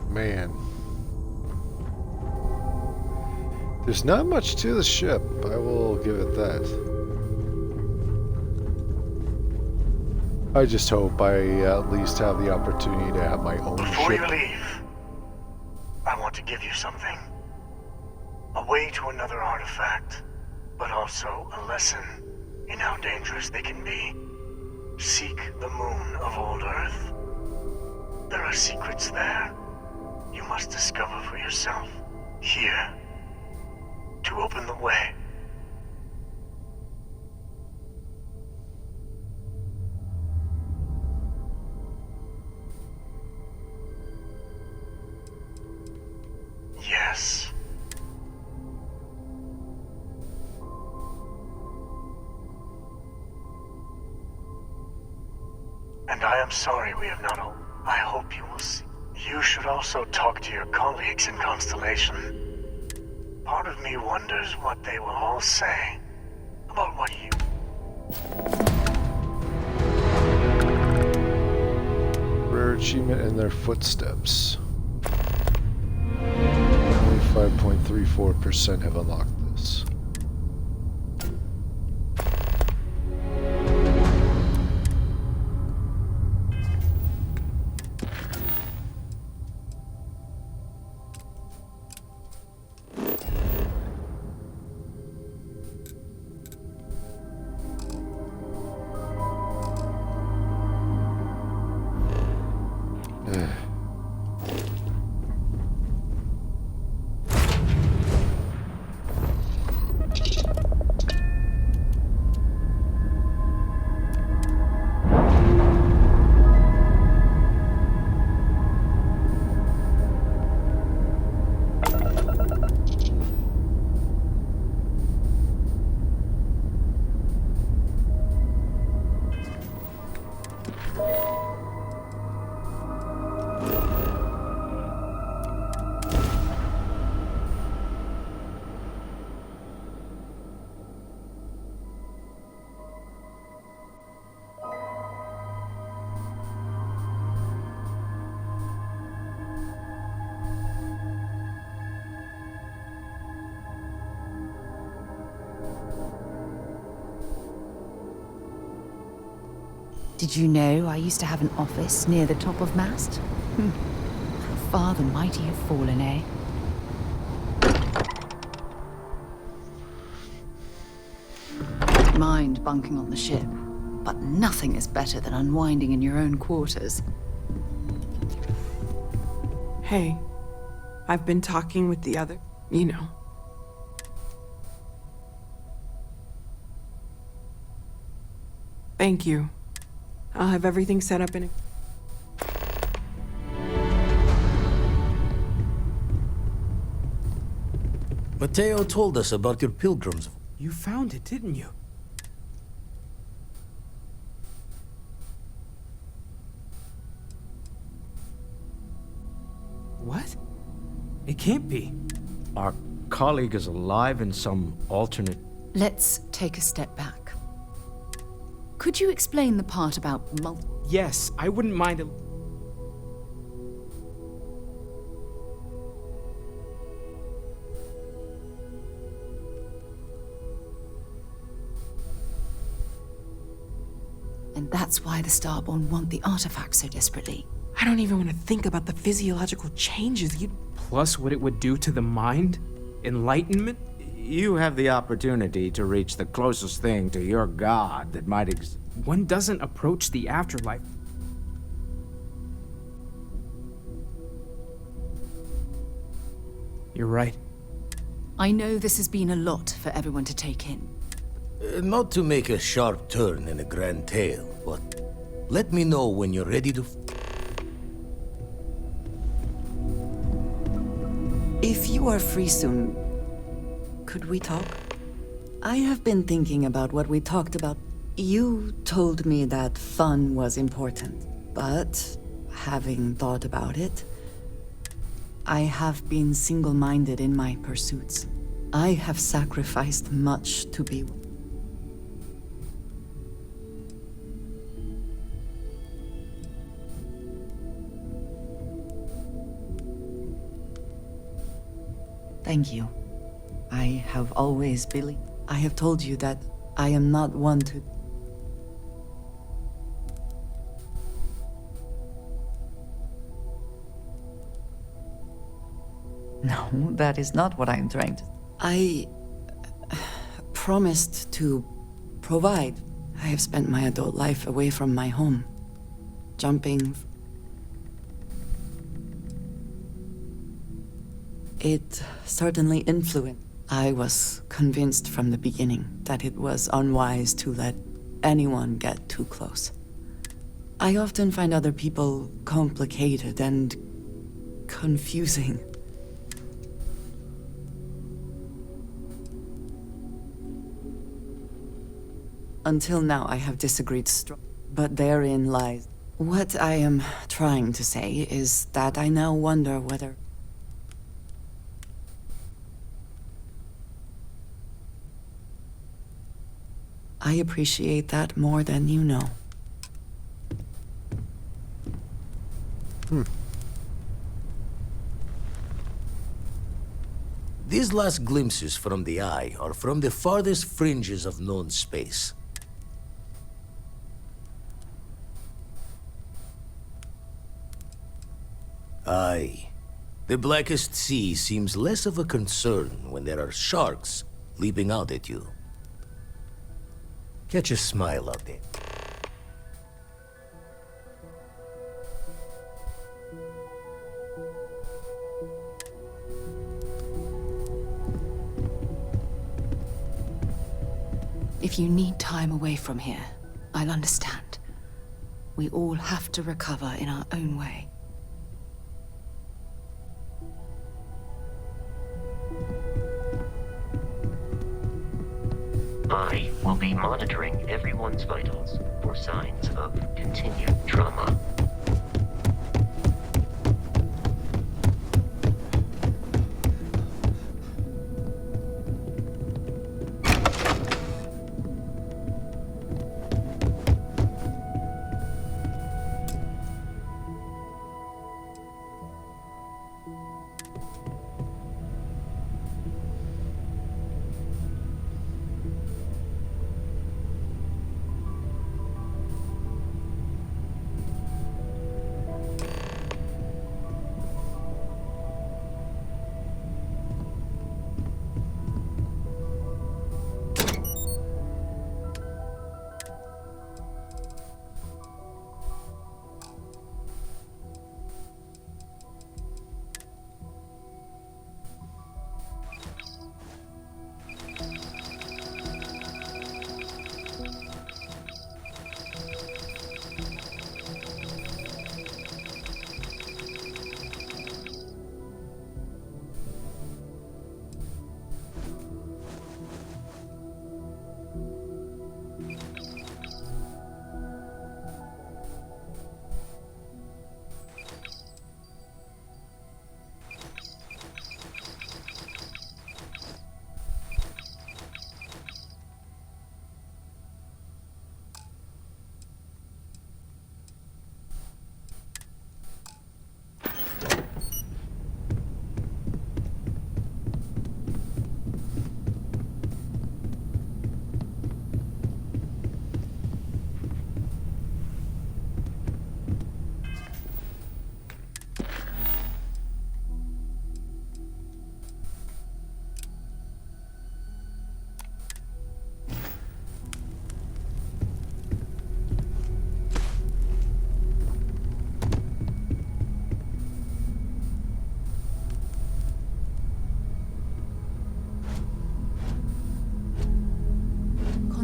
[SPEAKER 2] Man. There's not much to the ship, I will give it that. I just hope I at least have the opportunity to have my own
[SPEAKER 14] Before
[SPEAKER 2] ship.
[SPEAKER 14] you leave, I want to give you something. A way to another artifact, but also a lesson in how dangerous they can be. Seek the moon of old Earth. There are secrets there you must discover for yourself. Here. To open the way. Yes. And I am sorry we have not all. I hope you will see. You should also talk to your colleagues in Constellation. Part of me wonders what they will all say about what you...
[SPEAKER 2] Rare achievement in their footsteps. Only 5.34% have unlocked this.
[SPEAKER 8] Did you know I used to have an office near the top of Mast? How far the mighty have fallen, eh? mind bunking on the ship, but nothing is better than unwinding in your own quarters.
[SPEAKER 5] Hey, I've been talking with the other, you know. Thank you. I'll have everything set up in a...
[SPEAKER 20] Mateo told us about your pilgrims.
[SPEAKER 6] You found it, didn't you? What? It can't be.
[SPEAKER 7] Our colleague is alive in some alternate...
[SPEAKER 8] Let's take a step back. Could you explain the part about
[SPEAKER 6] Yes, I wouldn't mind a...
[SPEAKER 8] And that's why the Starborn want the artifact so desperately.
[SPEAKER 5] I don't even want to think about the physiological changes you'd...
[SPEAKER 6] Plus what it would do to the mind? Enlightenment?
[SPEAKER 7] You have the opportunity to reach the closest thing to your god that might exist.
[SPEAKER 6] One doesn't approach the afterlife. You're right.
[SPEAKER 8] I know this has been a lot for everyone to take in.
[SPEAKER 20] Not to make a sharp turn in a grand tale, but let me know when you're ready to...
[SPEAKER 21] If you are free soon, could we talk? I have been thinking about what we talked about. You told me that fun was important, but having thought about it, I have been single-minded in my pursuits. I have sacrificed much to be... Thank you. I have always believed... I have told you that I am not one to... No, that is not what I am trying to... I promised to provide. I have spent my adult life away from my home, jumping... It certainly influenced. I was convinced from the beginning that it was unwise to let anyone get too close. I often find other people complicated and confusing. Until now, I have disagreed but therein lies. What I am trying to say is that I now wonder whether... I appreciate that more than you know.
[SPEAKER 20] These last glimpses from the eye are from the farthest fringes of known space. Aye. The blackest sea seems less of a concern when there are sharks leaping out at you. Catch a smile out there.
[SPEAKER 8] If you need time away from here, I'll understand. We all have to recover in our own way.
[SPEAKER 15] I will be monitoring everyone's vitals for signs of continued trauma.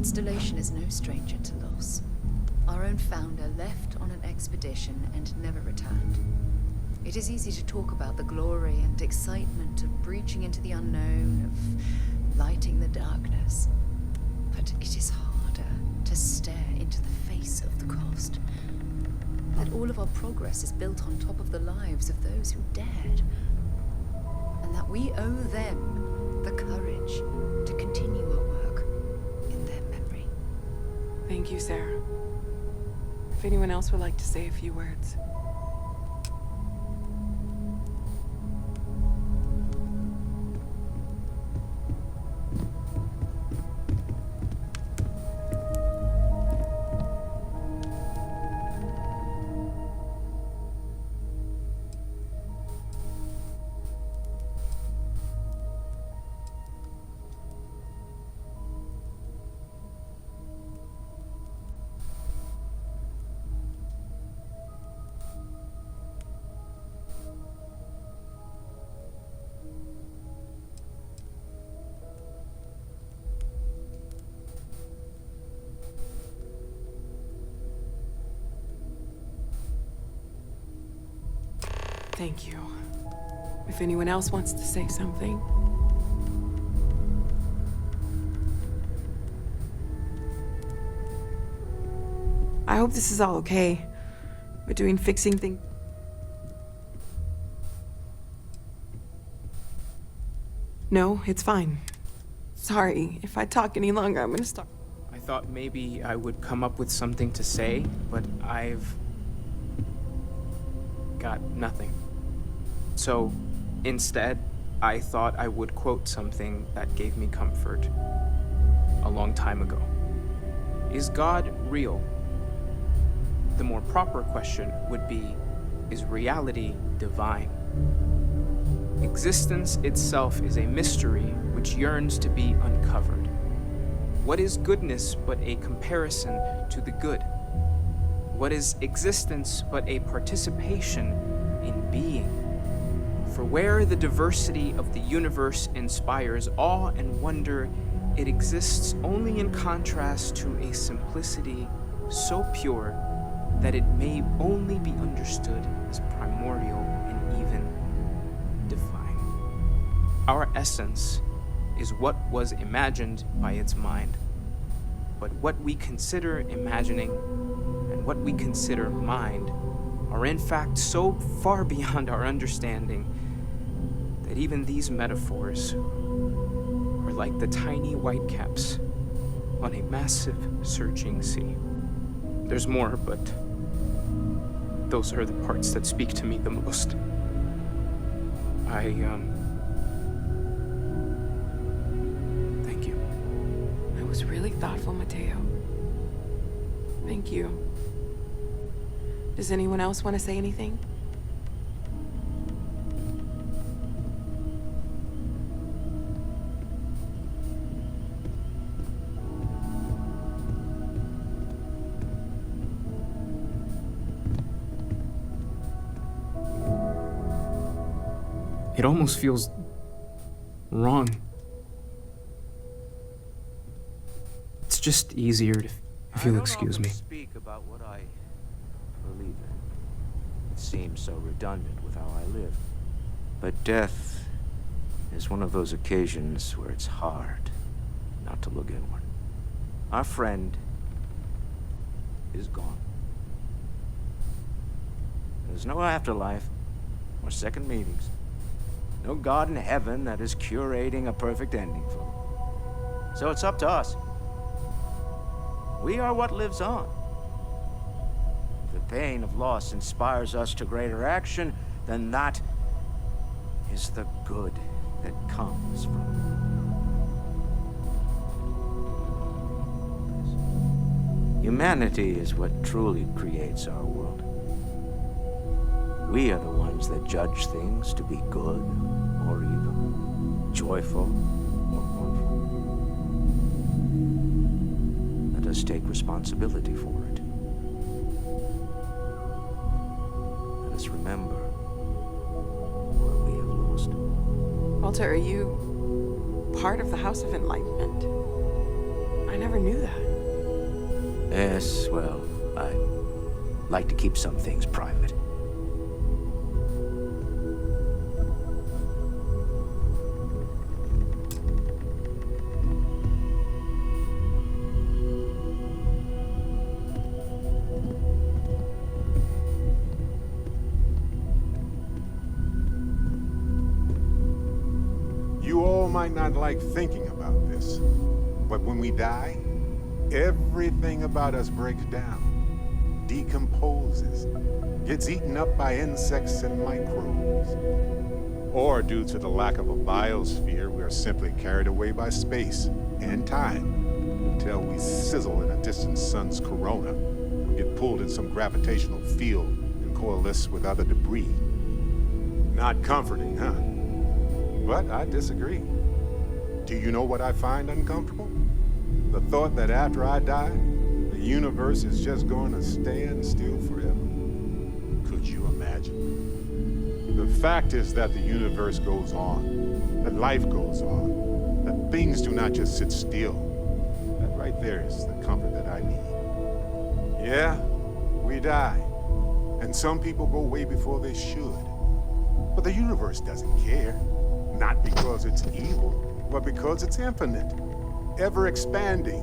[SPEAKER 8] Constellation is no stranger to loss. Our own founder left on an expedition and never returned. It is easy to talk about the glory and excitement of breaching into the unknown, of lighting the darkness. But it is harder to stare into the face of the cost. That all of our progress is built on top of the lives of those who dared. And that we owe them the courage to continue our work in their memory.
[SPEAKER 5] Thank you, Sarah. If anyone else would like to say a few words. Thank you. If anyone else wants to say something. I hope this is all okay. Between fixing things. No, it's fine. Sorry, if I talk any longer, I'm gonna stop.
[SPEAKER 6] I thought maybe I would come up with something to say, but I've got nothing. So, instead, I thought I would quote something that gave me comfort a long time ago. Is God real? The more proper question would be, is reality divine? Existence itself is a mystery which yearns to be uncovered. What is goodness but a comparison to the good? What is existence but a participation in being? For where the diversity of the universe inspires awe and wonder, it exists only in contrast to a simplicity so pure that it may only be understood as primordial and even divine. Our essence is what was imagined by its mind, but what we consider imagining and what we consider mind are in fact so far beyond our understanding that even these metaphors are like the tiny whitecaps on a massive surging sea. There's more, but those are the parts that speak to me the most. Thank you.
[SPEAKER 5] That was really thoughtful, Mateo. Thank you. Does anyone else want to say anything?
[SPEAKER 6] It almost feels wrong. It's just easier if you'll excuse me.
[SPEAKER 7] Speak about what I believe in. It seems so redundant with how I live. But death is one of those occasions where it's hard not to look inward. Our friend is gone. There's no afterlife or second meetings. No God in heaven that is curating a perfect ending for them. So it's up to us. We are what lives on. If the pain of loss inspires us to greater action, then that is the good that comes from it. Humanity is what truly creates our world. We are the ones that judge things to be good or evil, joyful or mournful. Let us take responsibility for it. Let us remember what we have lost.
[SPEAKER 5] Walter, are you part of the House of Enlightenment? I never never knew that.
[SPEAKER 7] Yes, well, I like to keep some things private.
[SPEAKER 9] You all might not like thinking about this, but when we die, everything about us breaks down, decomposes, gets eaten up by insects and microbes. Or due to the lack of a biosphere, we are simply carried away by space and time until we sizzle in a distant sun's corona, or get pulled in some gravitational field and coalesce with other debris. Not comforting, huh? But I disagree. Do you know what I find uncomfortable? The thought that after I die, the universe is just going to stand still forever. Could you imagine? The fact is that the universe goes on, that life goes on, that things do not just sit still. That right there is the comfort that I need. Yeah, we die, and some people go way before they should. But the universe doesn't care. Not because it's evil, but because it's infinite, ever expanding.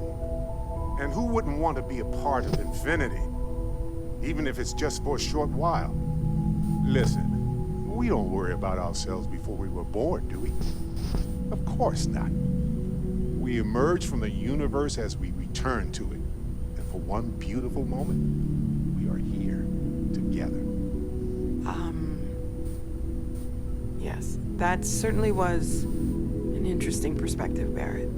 [SPEAKER 9] And who wouldn't want to be a part of infinity, even if it's just for a short while? Listen, we don't worry about ourselves before we were born, do we? Of course not. We emerge from the universe as we return to it. And for one beautiful moment, we are here together.
[SPEAKER 5] Yes, that certainly was an interesting perspective, Barrett.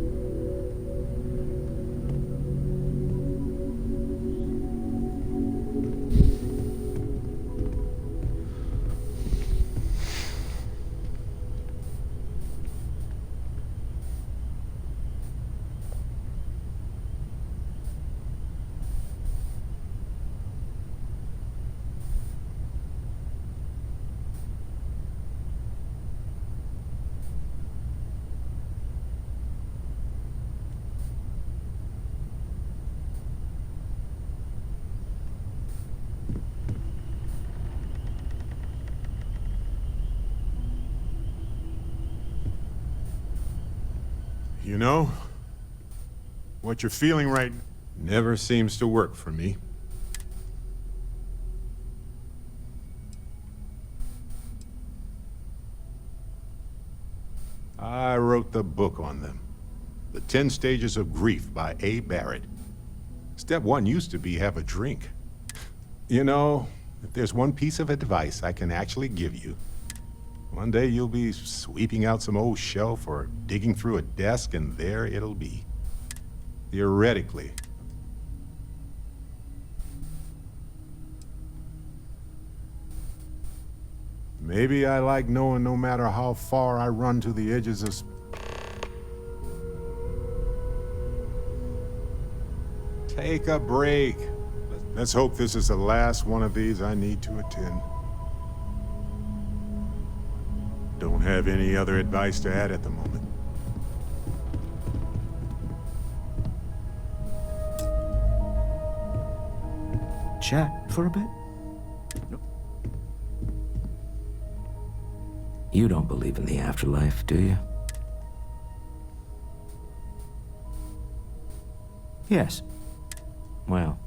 [SPEAKER 9] You know, what you're feeling right never seems to work for me. I wrote the book on them. The 10 Stages of Grief by A. Barrett. Step 1 used to be have a drink. You know, if there's one piece of advice I can actually give you, one day you'll be sweeping out some old shelf or digging through a desk, and there it'll be. Theoretically. Maybe I like knowing no matter how far I run to the edges of Take a break. Let's hope this is the last one of these I need to attend. Don't have any other advice to add at the moment.
[SPEAKER 7] Chat for a bit? You don't believe in the afterlife, do you? Yes. Well.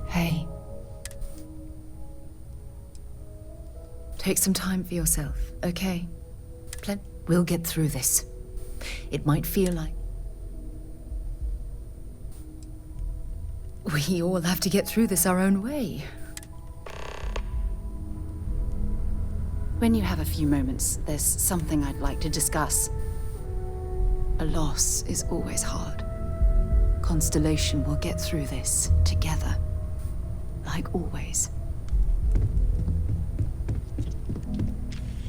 [SPEAKER 8] Hey. Take some time for yourself, okay? We'll get through this. It might feel like we all have to get through this our own way.
[SPEAKER 16] When you have a few moments, there's something I'd like to discuss. A loss is always hard. Constellation will get through this together, like always.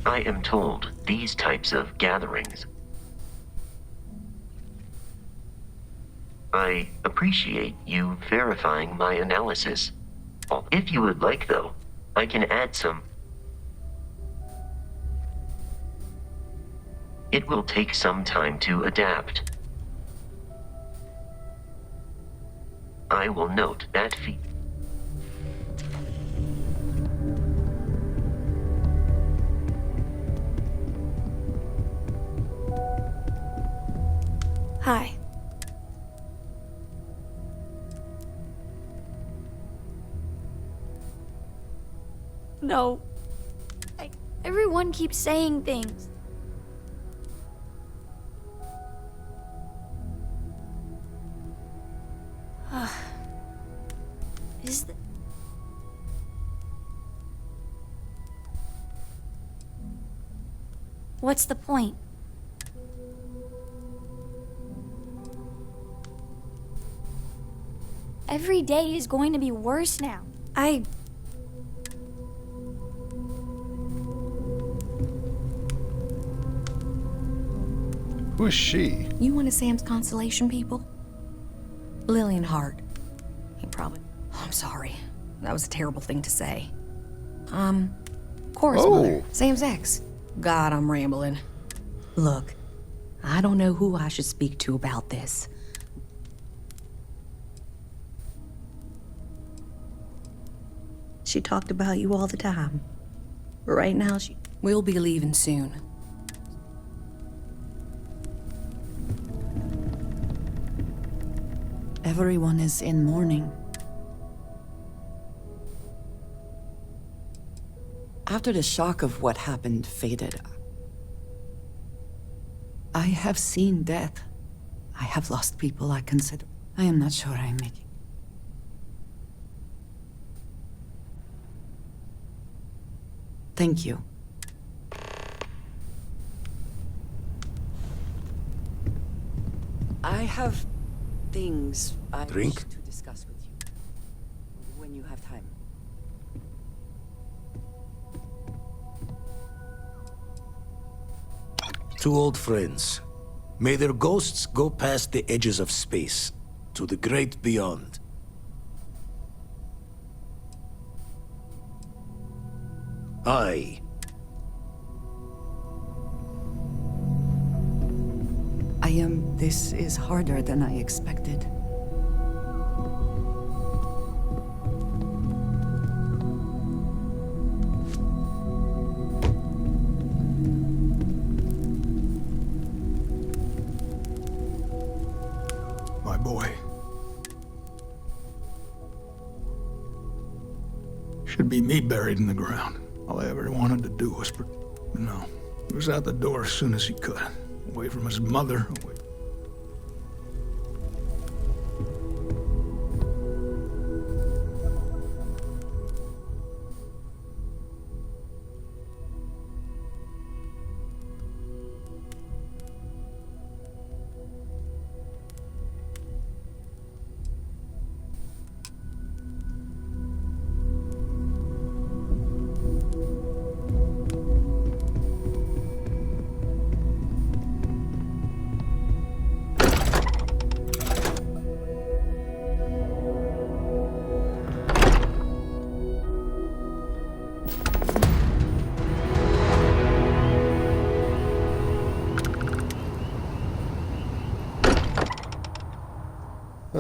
[SPEAKER 15] I am told these types of gatherings. I appreciate you verifying my analysis. If you would like, though, I can add some.
[SPEAKER 1] It will take some time to adapt. I will note that feat.
[SPEAKER 22] Hi. No. Everyone keeps saying things. Is the... What's the point? Every day is going to be worse now.
[SPEAKER 2] Who is she?
[SPEAKER 23] You one of Sam's constellation people? Lillian Hart. He probably... Oh, I'm sorry. That was a terrible thing to say. Cora's mother. Sam's ex. God, I'm rambling. Look, I don't know who I should speak to about this. She talked about you all the time. But right now,
[SPEAKER 16] We'll be leaving soon.
[SPEAKER 21] Everyone is in mourning. After the shock of what happened faded, I have seen death. I have lost people I consider. I am not sure I'm making. Thank you. I have things I
[SPEAKER 20] Drink?
[SPEAKER 21] wish to discuss with you when you have time.
[SPEAKER 20] Two old friends. May their ghosts go past the edges of space, to the great beyond.
[SPEAKER 21] This is harder than I expected.
[SPEAKER 12] My boy. Should be me buried in the ground. All I ever wanted to do was... No. He was out the door as soon as he could. Away from his mother, away...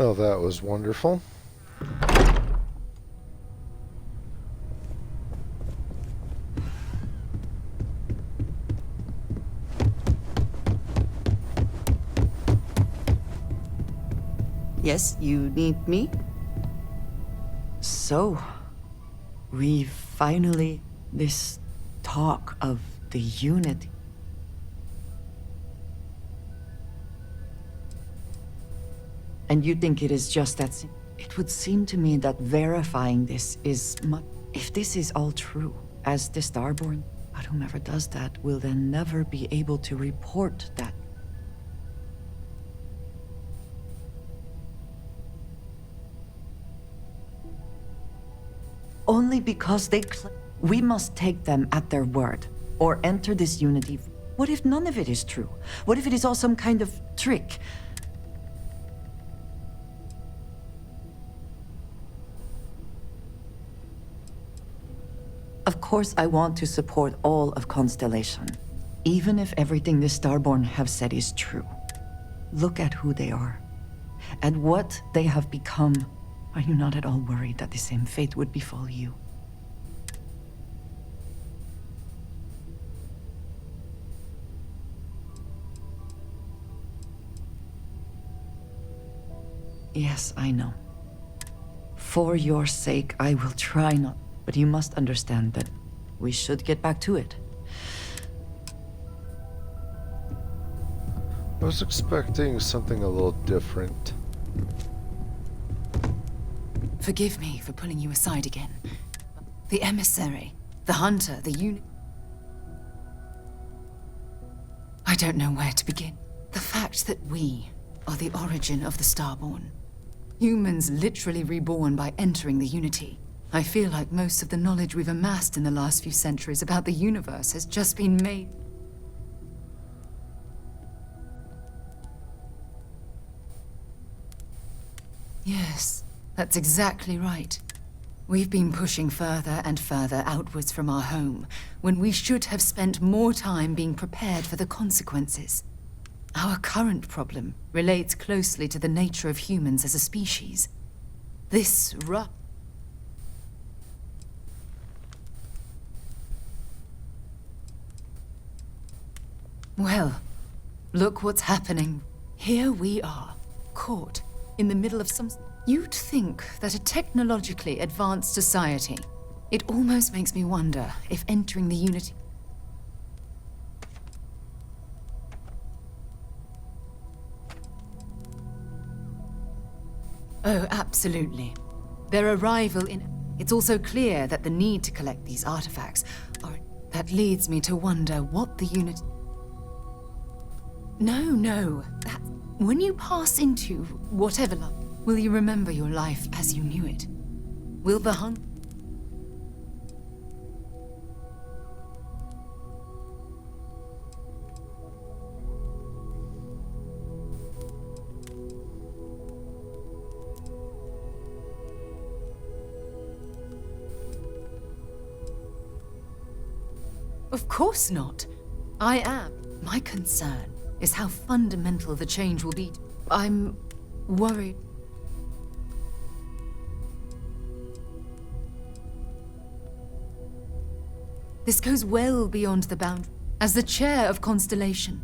[SPEAKER 2] Oh, that was wonderful.
[SPEAKER 21] Yes, you need me? So, we finally... this talk of the unity. And you think it is just that it would seem to me that verifying this is much... If this is all true, as the Starborn, but whomever does that will then never be able to report that. Only because they we must take them at their word, or enter this unity. What if none of it is true? What if it is all some kind of trick? Of course, I want to support all of Constellation. Even if everything the Starborn have said is true, look at who they are, at what they have become. Are you not at all worried that the same fate would befall you? Yes, I know. For your sake, I will try not. But you must understand that we should get back to it.
[SPEAKER 2] I was expecting something a little different.
[SPEAKER 16] Forgive me for pulling you aside again. The emissary, the hunter, the unit. I don't know where to begin. The fact that we are the origin of the Starborn. Humans literally reborn by entering the Unity. I feel like most of the knowledge we've amassed in the last few centuries about the universe has just been made. Yes, that's exactly right. We've been pushing further and further outwards from our home, when we should have spent more time being prepared for the consequences. Our current problem relates closely to the nature of humans as a species. This Well, look what's happening. Here we are, caught in the middle of some... You'd think that a technologically advanced society... It almost makes me wonder if entering the Unity... Oh, absolutely. Their arrival in... It's also clear that the need to collect these artifacts are... That leads me to wonder what the unit... No. When you pass into whatever life, will you remember your life as you knew it? Will the hunt... Of course not. I am. My concern is how fundamental the change will be. I'm worried. This goes well beyond the boundary. As the chair of Constellation,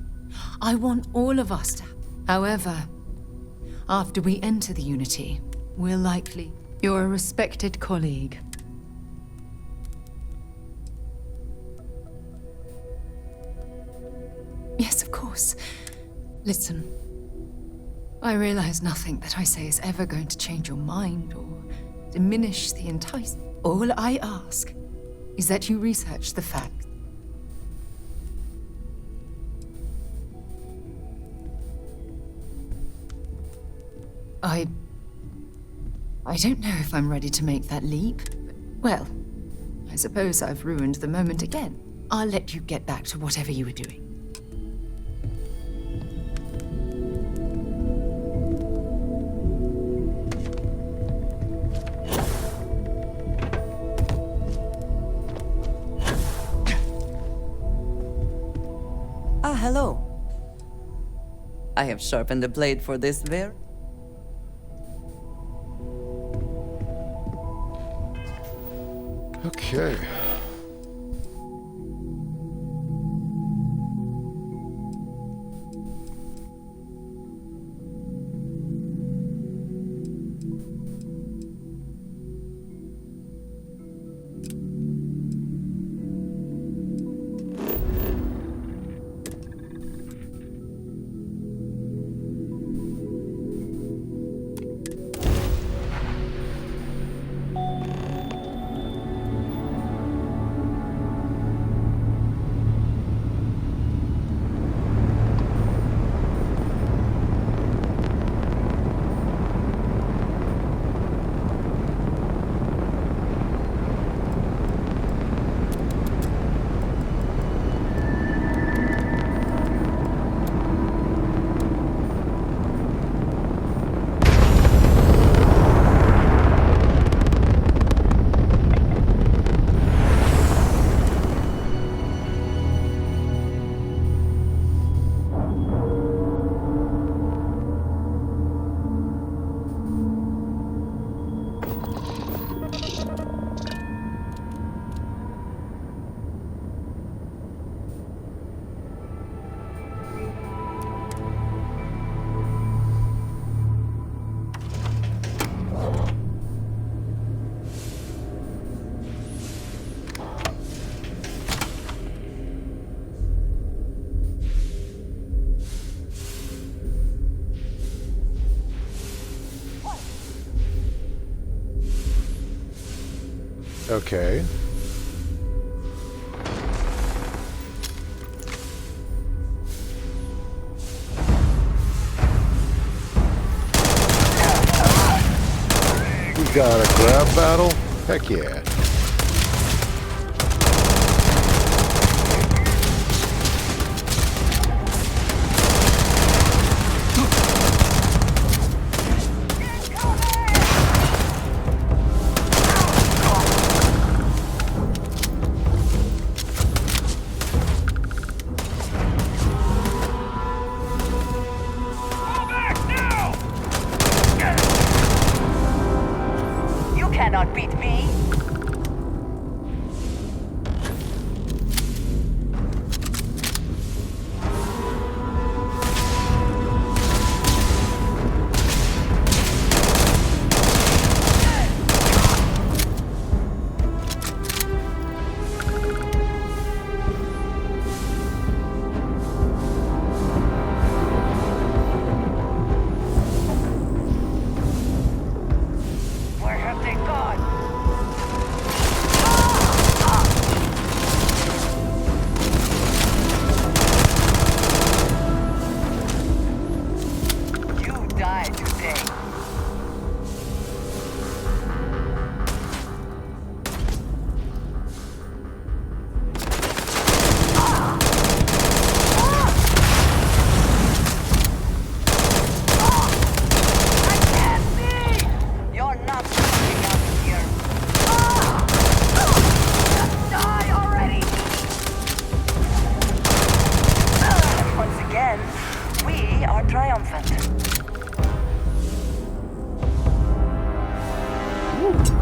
[SPEAKER 16] I want all of us to... However, after we enter the Unity, we're likely... You're a respected colleague. Yes, of course. Listen, I realize nothing that I say is ever going to change your mind or diminish the enticement. All I ask is that you research the facts. I don't know if I'm ready to make that leap. Well, I suppose I've ruined the moment again. I'll let you get back to whatever you were doing.
[SPEAKER 21] Hello. I have sharpened the blade for this very...
[SPEAKER 2] Okay. Okay. We got a grab battle? Heck yeah.
[SPEAKER 17] You cannot beat me. Where have they gone? You die today. You're not coming out of here. Just die already! Once again, we are triumphant.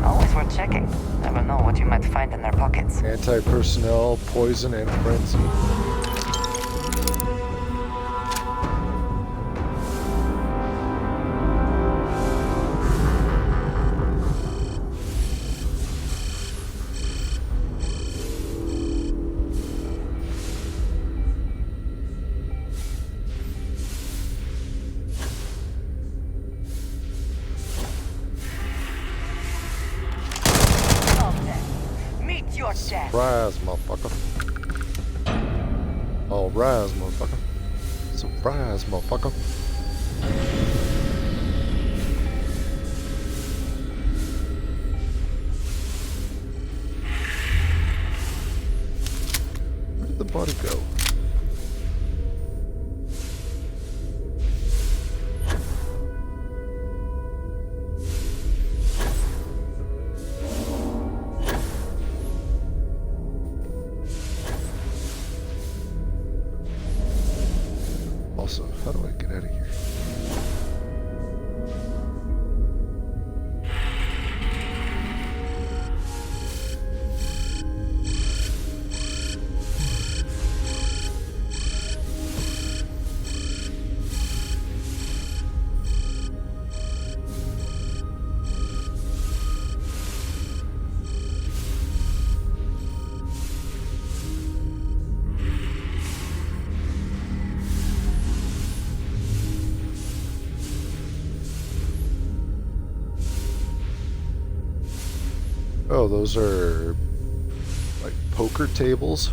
[SPEAKER 17] Always worth checking. Never know what you might find in their pockets.
[SPEAKER 2] Anti-personnel, poison, and frenzy.
[SPEAKER 17] Meet your death.
[SPEAKER 2] Surprise, motherfucker. All rise, motherfucker. Surprise, motherfucker. Where did the body go? Also, how do I get out of here? Oh, those are like poker tables.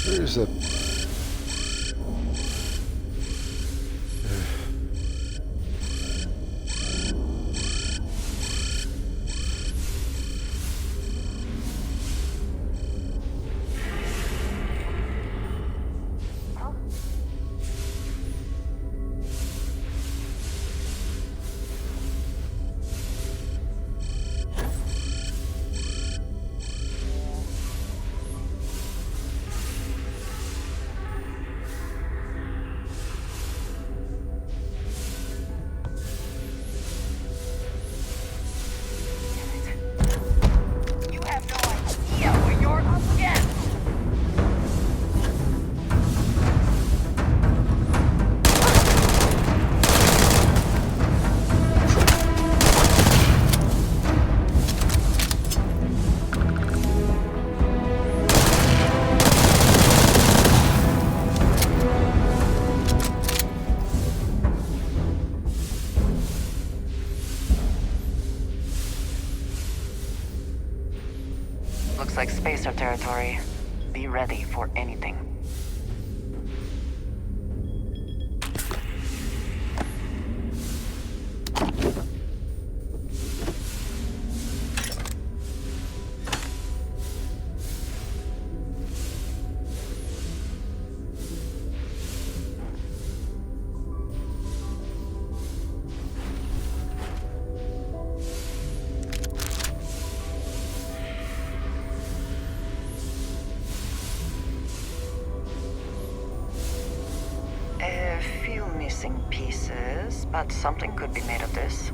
[SPEAKER 2] There's a
[SPEAKER 17] spacer territory. Be ready for anything. Missing pieces, but something could be made of this.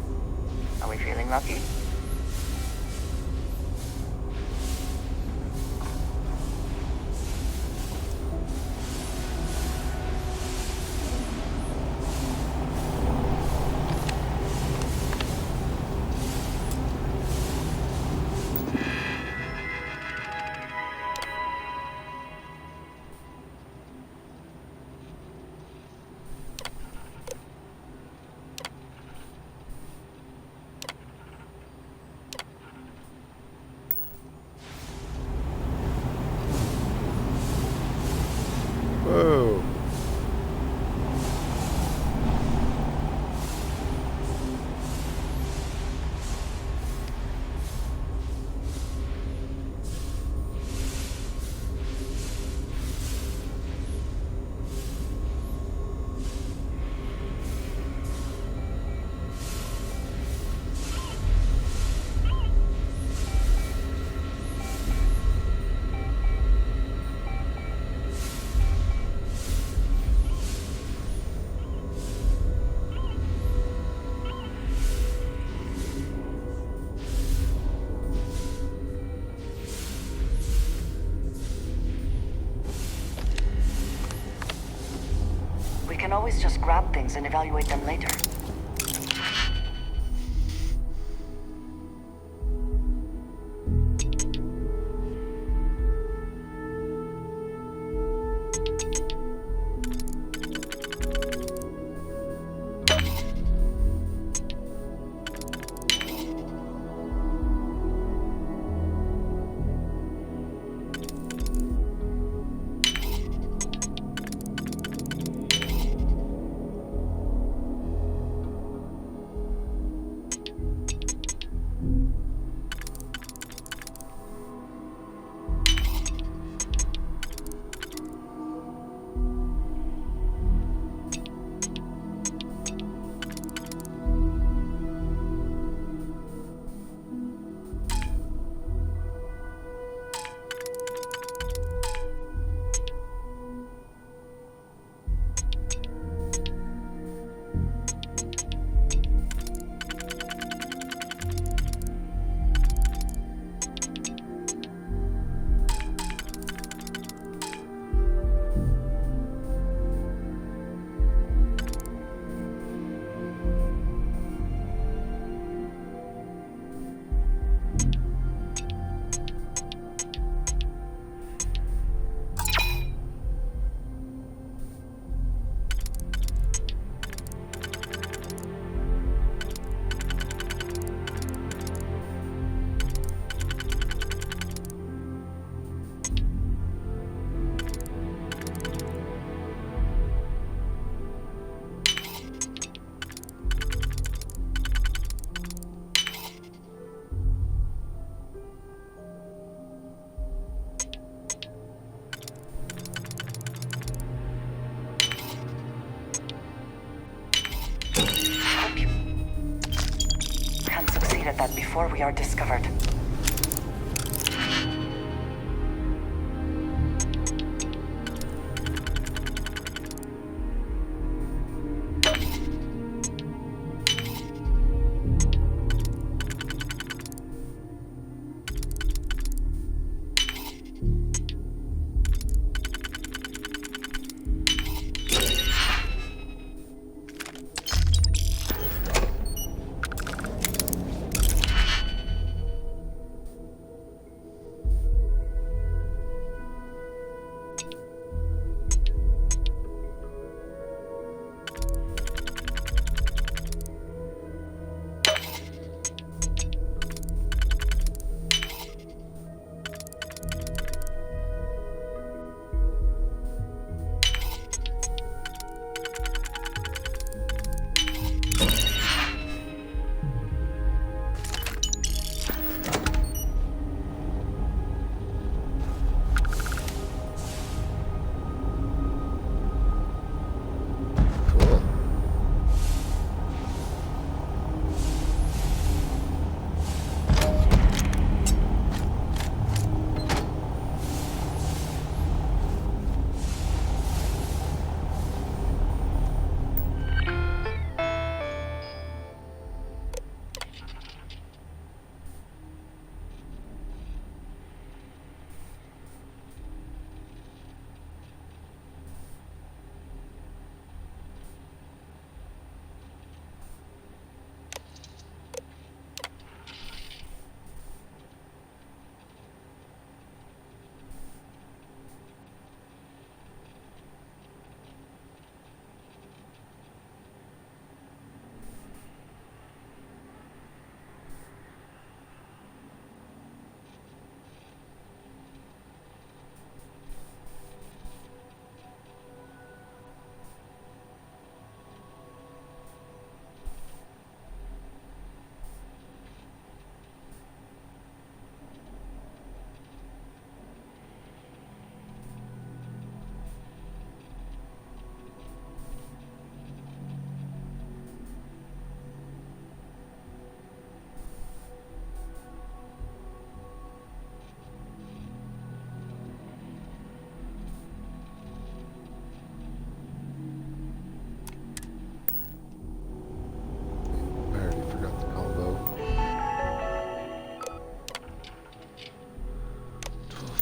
[SPEAKER 17] Are we feeling lucky?
[SPEAKER 2] Whoa.
[SPEAKER 17] We can always just grab things and evaluate them later. At that before we are discovered.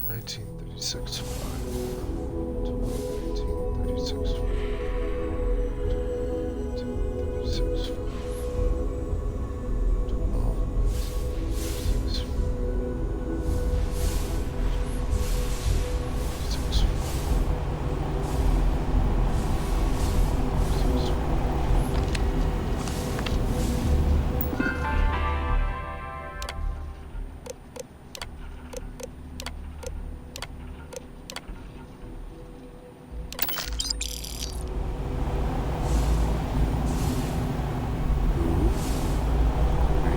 [SPEAKER 2] 1936. 1936. 1936.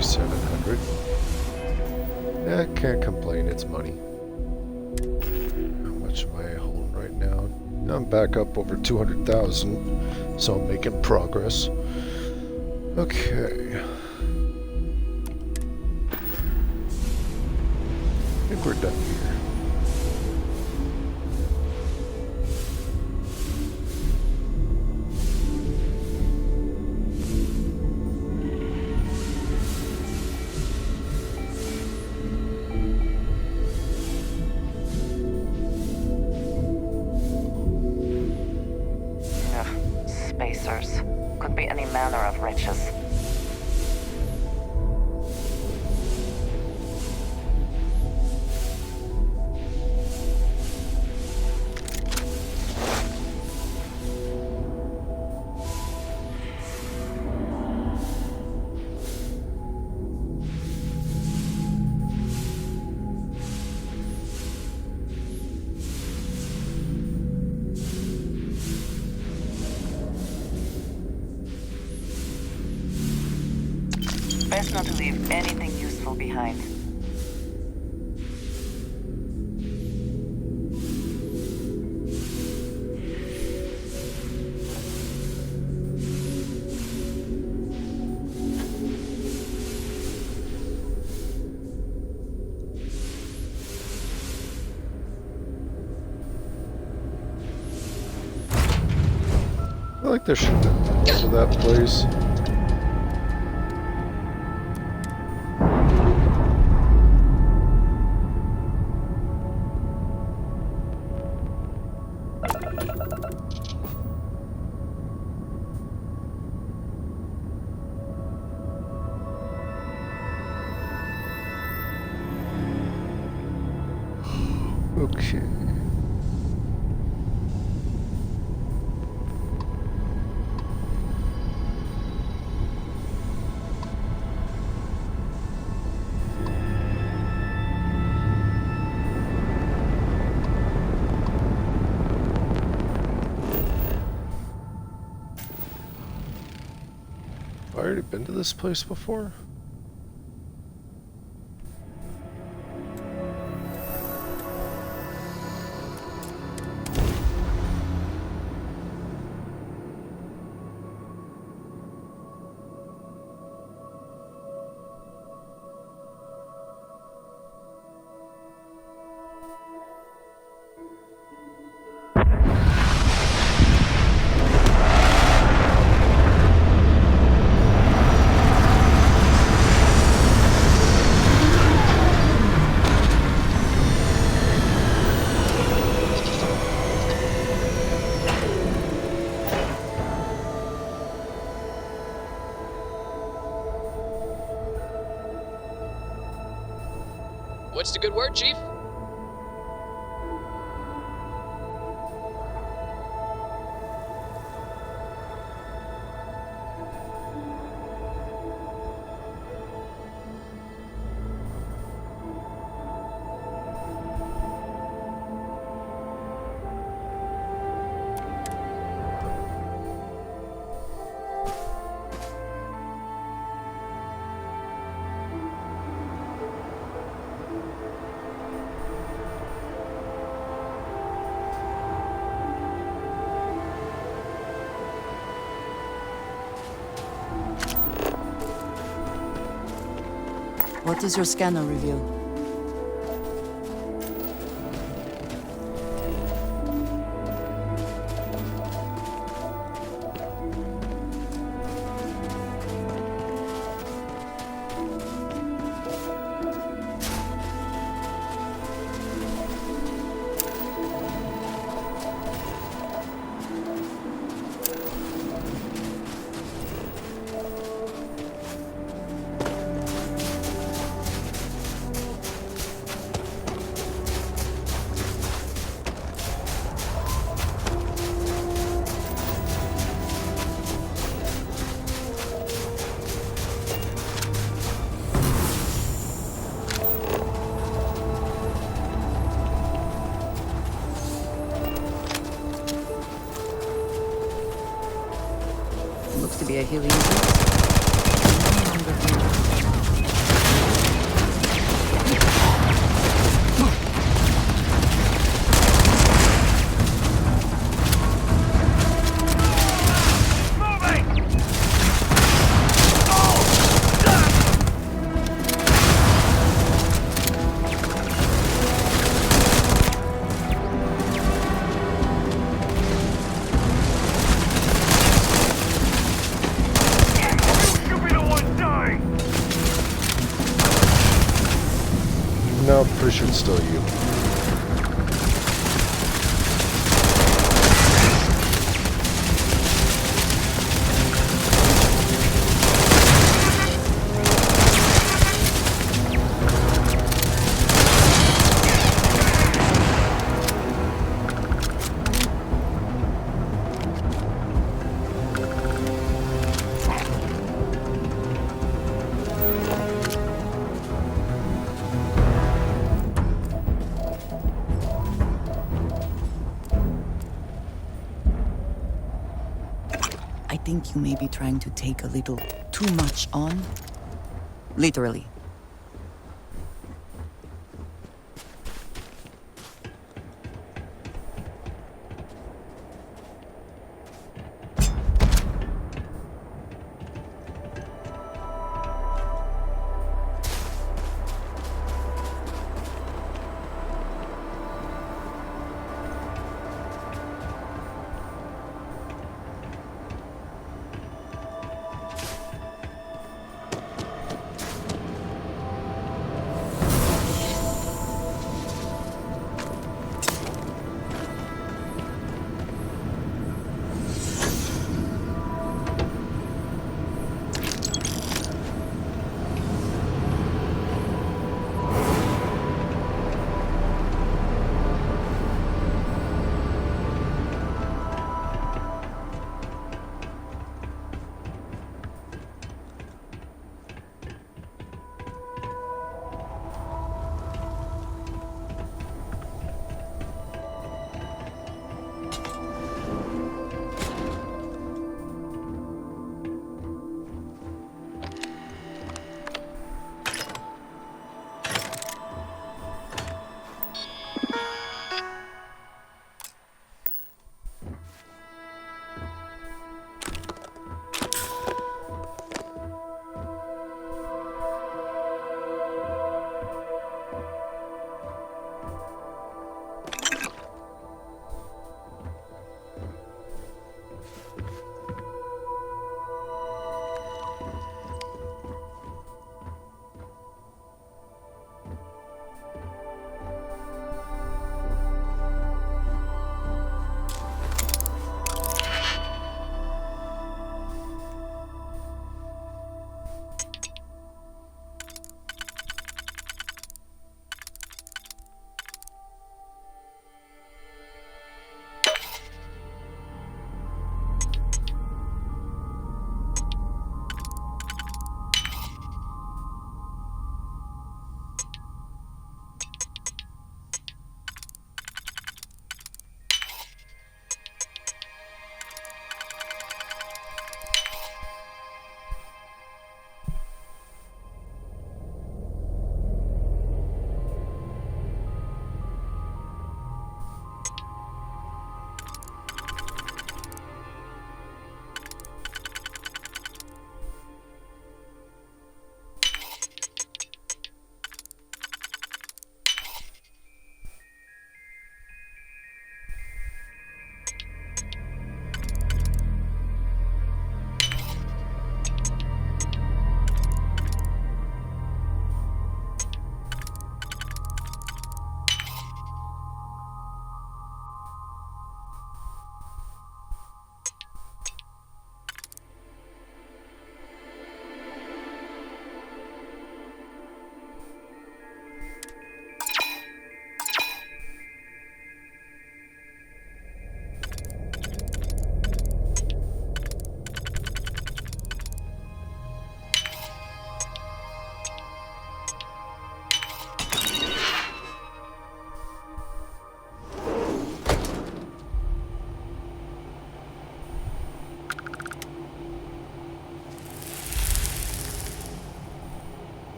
[SPEAKER 2] 700. Yeah, can't complain, it's money. How much am I holding right now? I'm back up over 200,000, so I'm making progress. Okay. I think we're done here.
[SPEAKER 17] Spacers. Could be any manner of riches. Best not to leave anything useful behind.
[SPEAKER 2] I feel like there should have been more to that place. Okay. Have I already been to this place before?
[SPEAKER 3] What's the good word, Chief?
[SPEAKER 21] What does your scanner reveal? be a healing juice. No longer here.
[SPEAKER 2] No, pretty sure it's still you.
[SPEAKER 21] I think you may be trying to take a little too much on. Literally.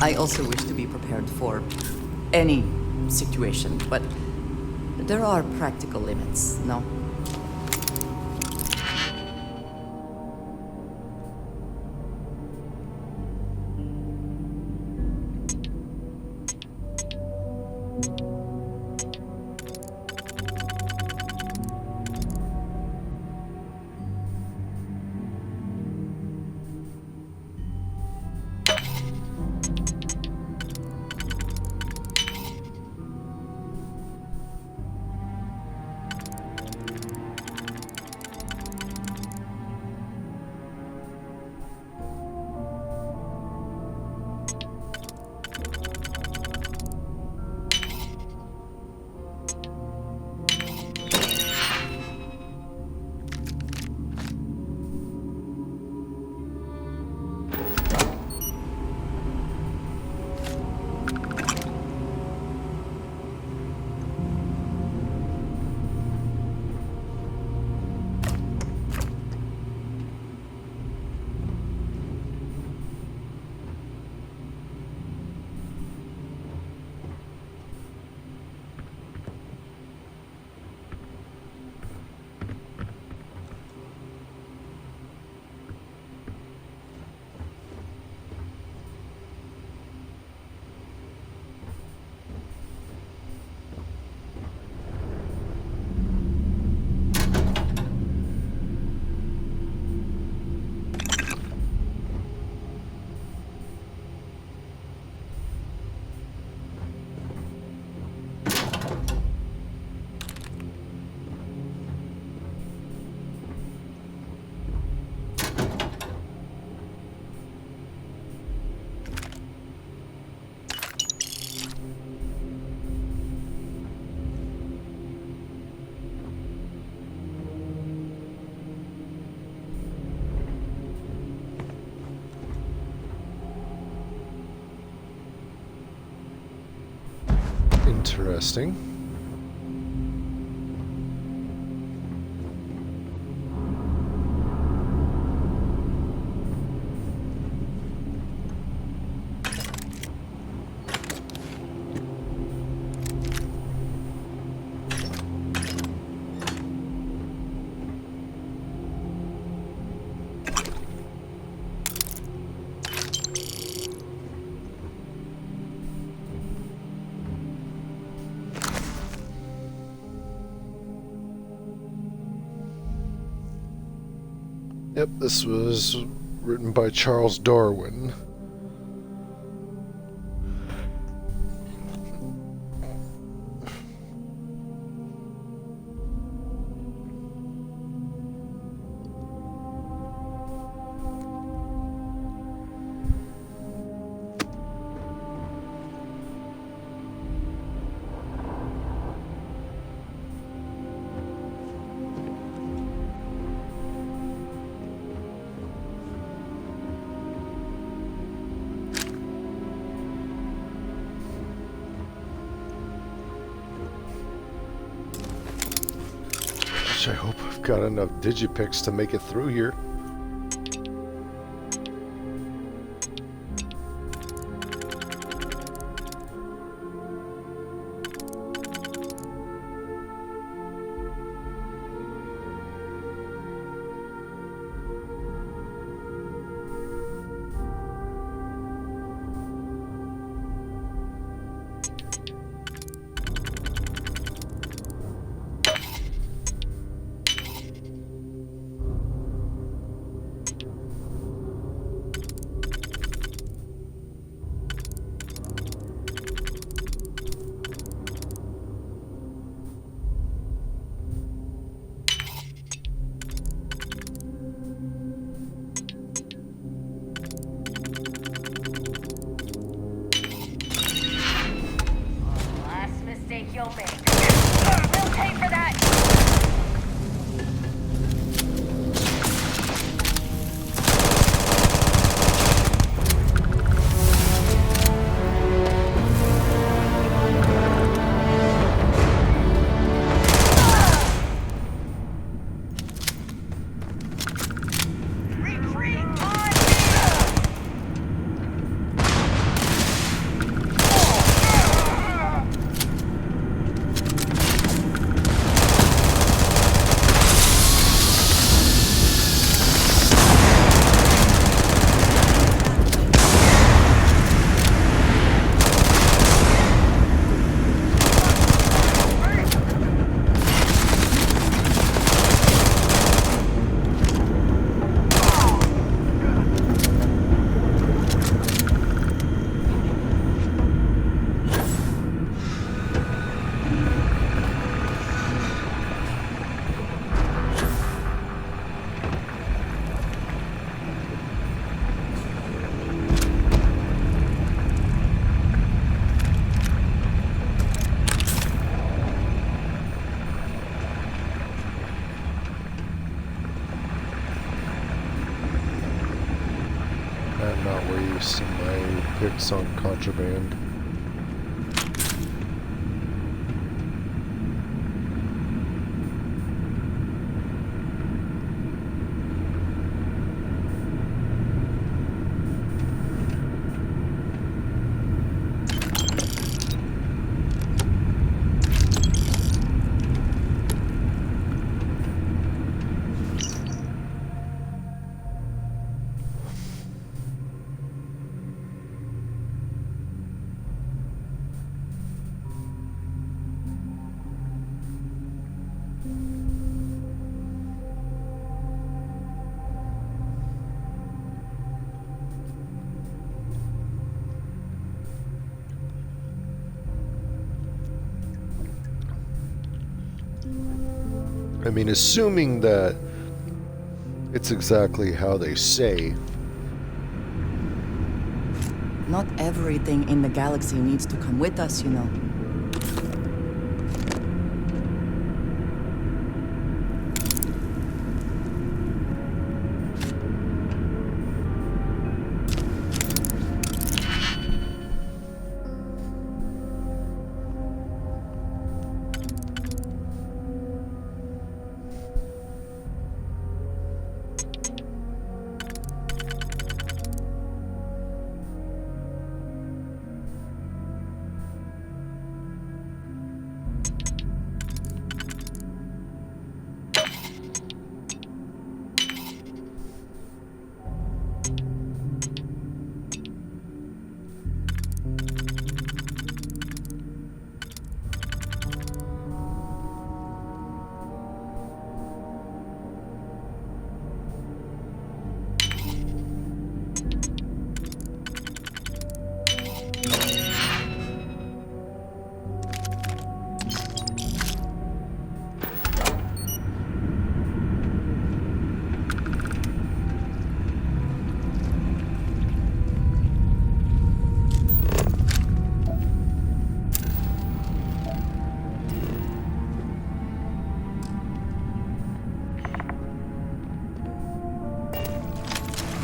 [SPEAKER 21] I also wish to be prepared for any situation, but there are practical limits, no?
[SPEAKER 2] Interesting. Yep, this was written by Charles Darwin. I hope I've got enough digipicks to make it through here. voice in my picks on contraband. I mean, assuming that it's exactly how they say.
[SPEAKER 21] Not everything in the galaxy needs to come with us, you know.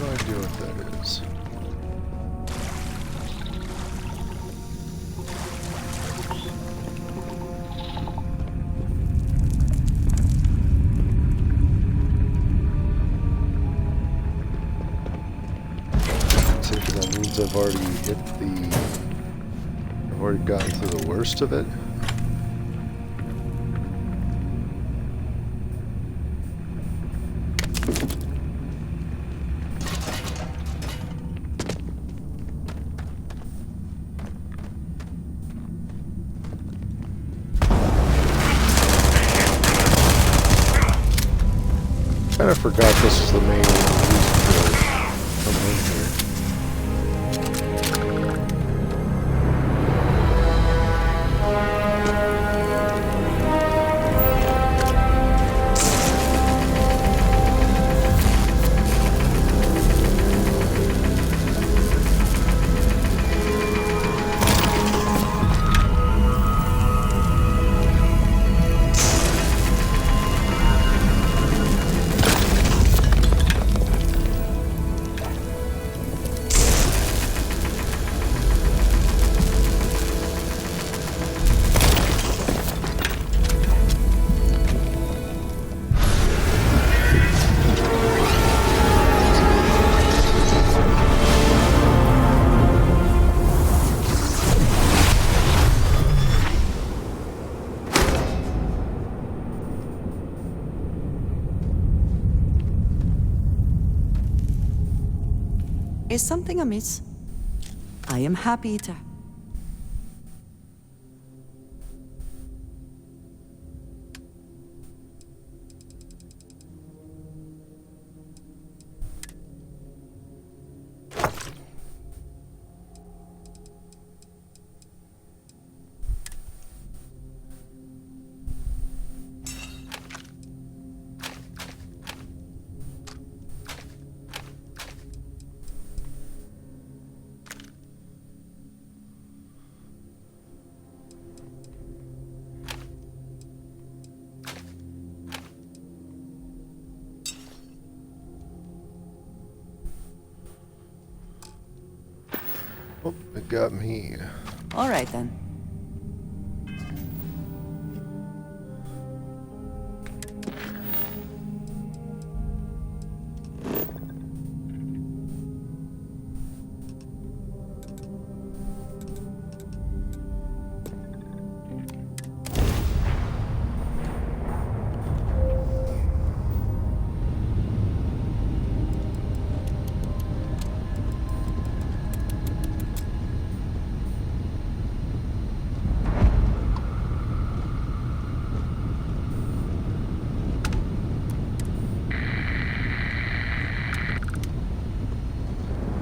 [SPEAKER 2] No idea what that is. So that means I've already hit the... I've already gotten through the worst of it. I forgot this is the main reason for coming in here.
[SPEAKER 21] Is something amiss? I am happy to...
[SPEAKER 2] Oh, it got me.
[SPEAKER 21] All right then.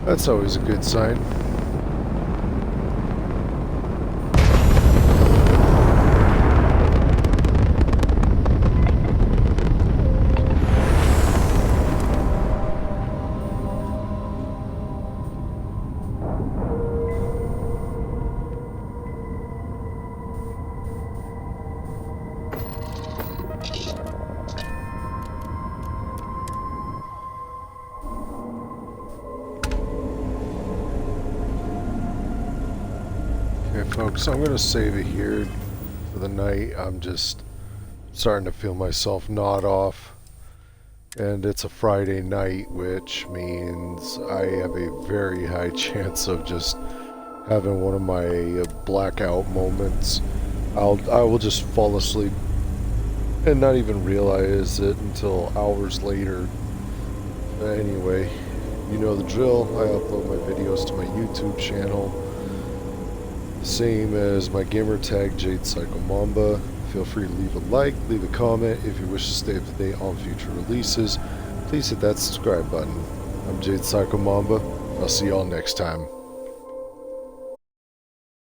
[SPEAKER 2] That's always a good sign. Okay, folks, I'm gonna save it here for the night. I'm just starting to feel myself nod off. And it's a Friday night, which means I have a very high chance of just having one of my blackout moments. I will just fall asleep and not even realize it until hours later. Anyway, you know the drill. I upload my videos to my YouTube channel. Same as my gamer tag, Jade Psycho Mamba. Feel free to leave a like, leave a comment. If you wish to stay up to date on future releases, please hit that subscribe button. I'm Jade Psycho Mamba. I'll see y'all next time.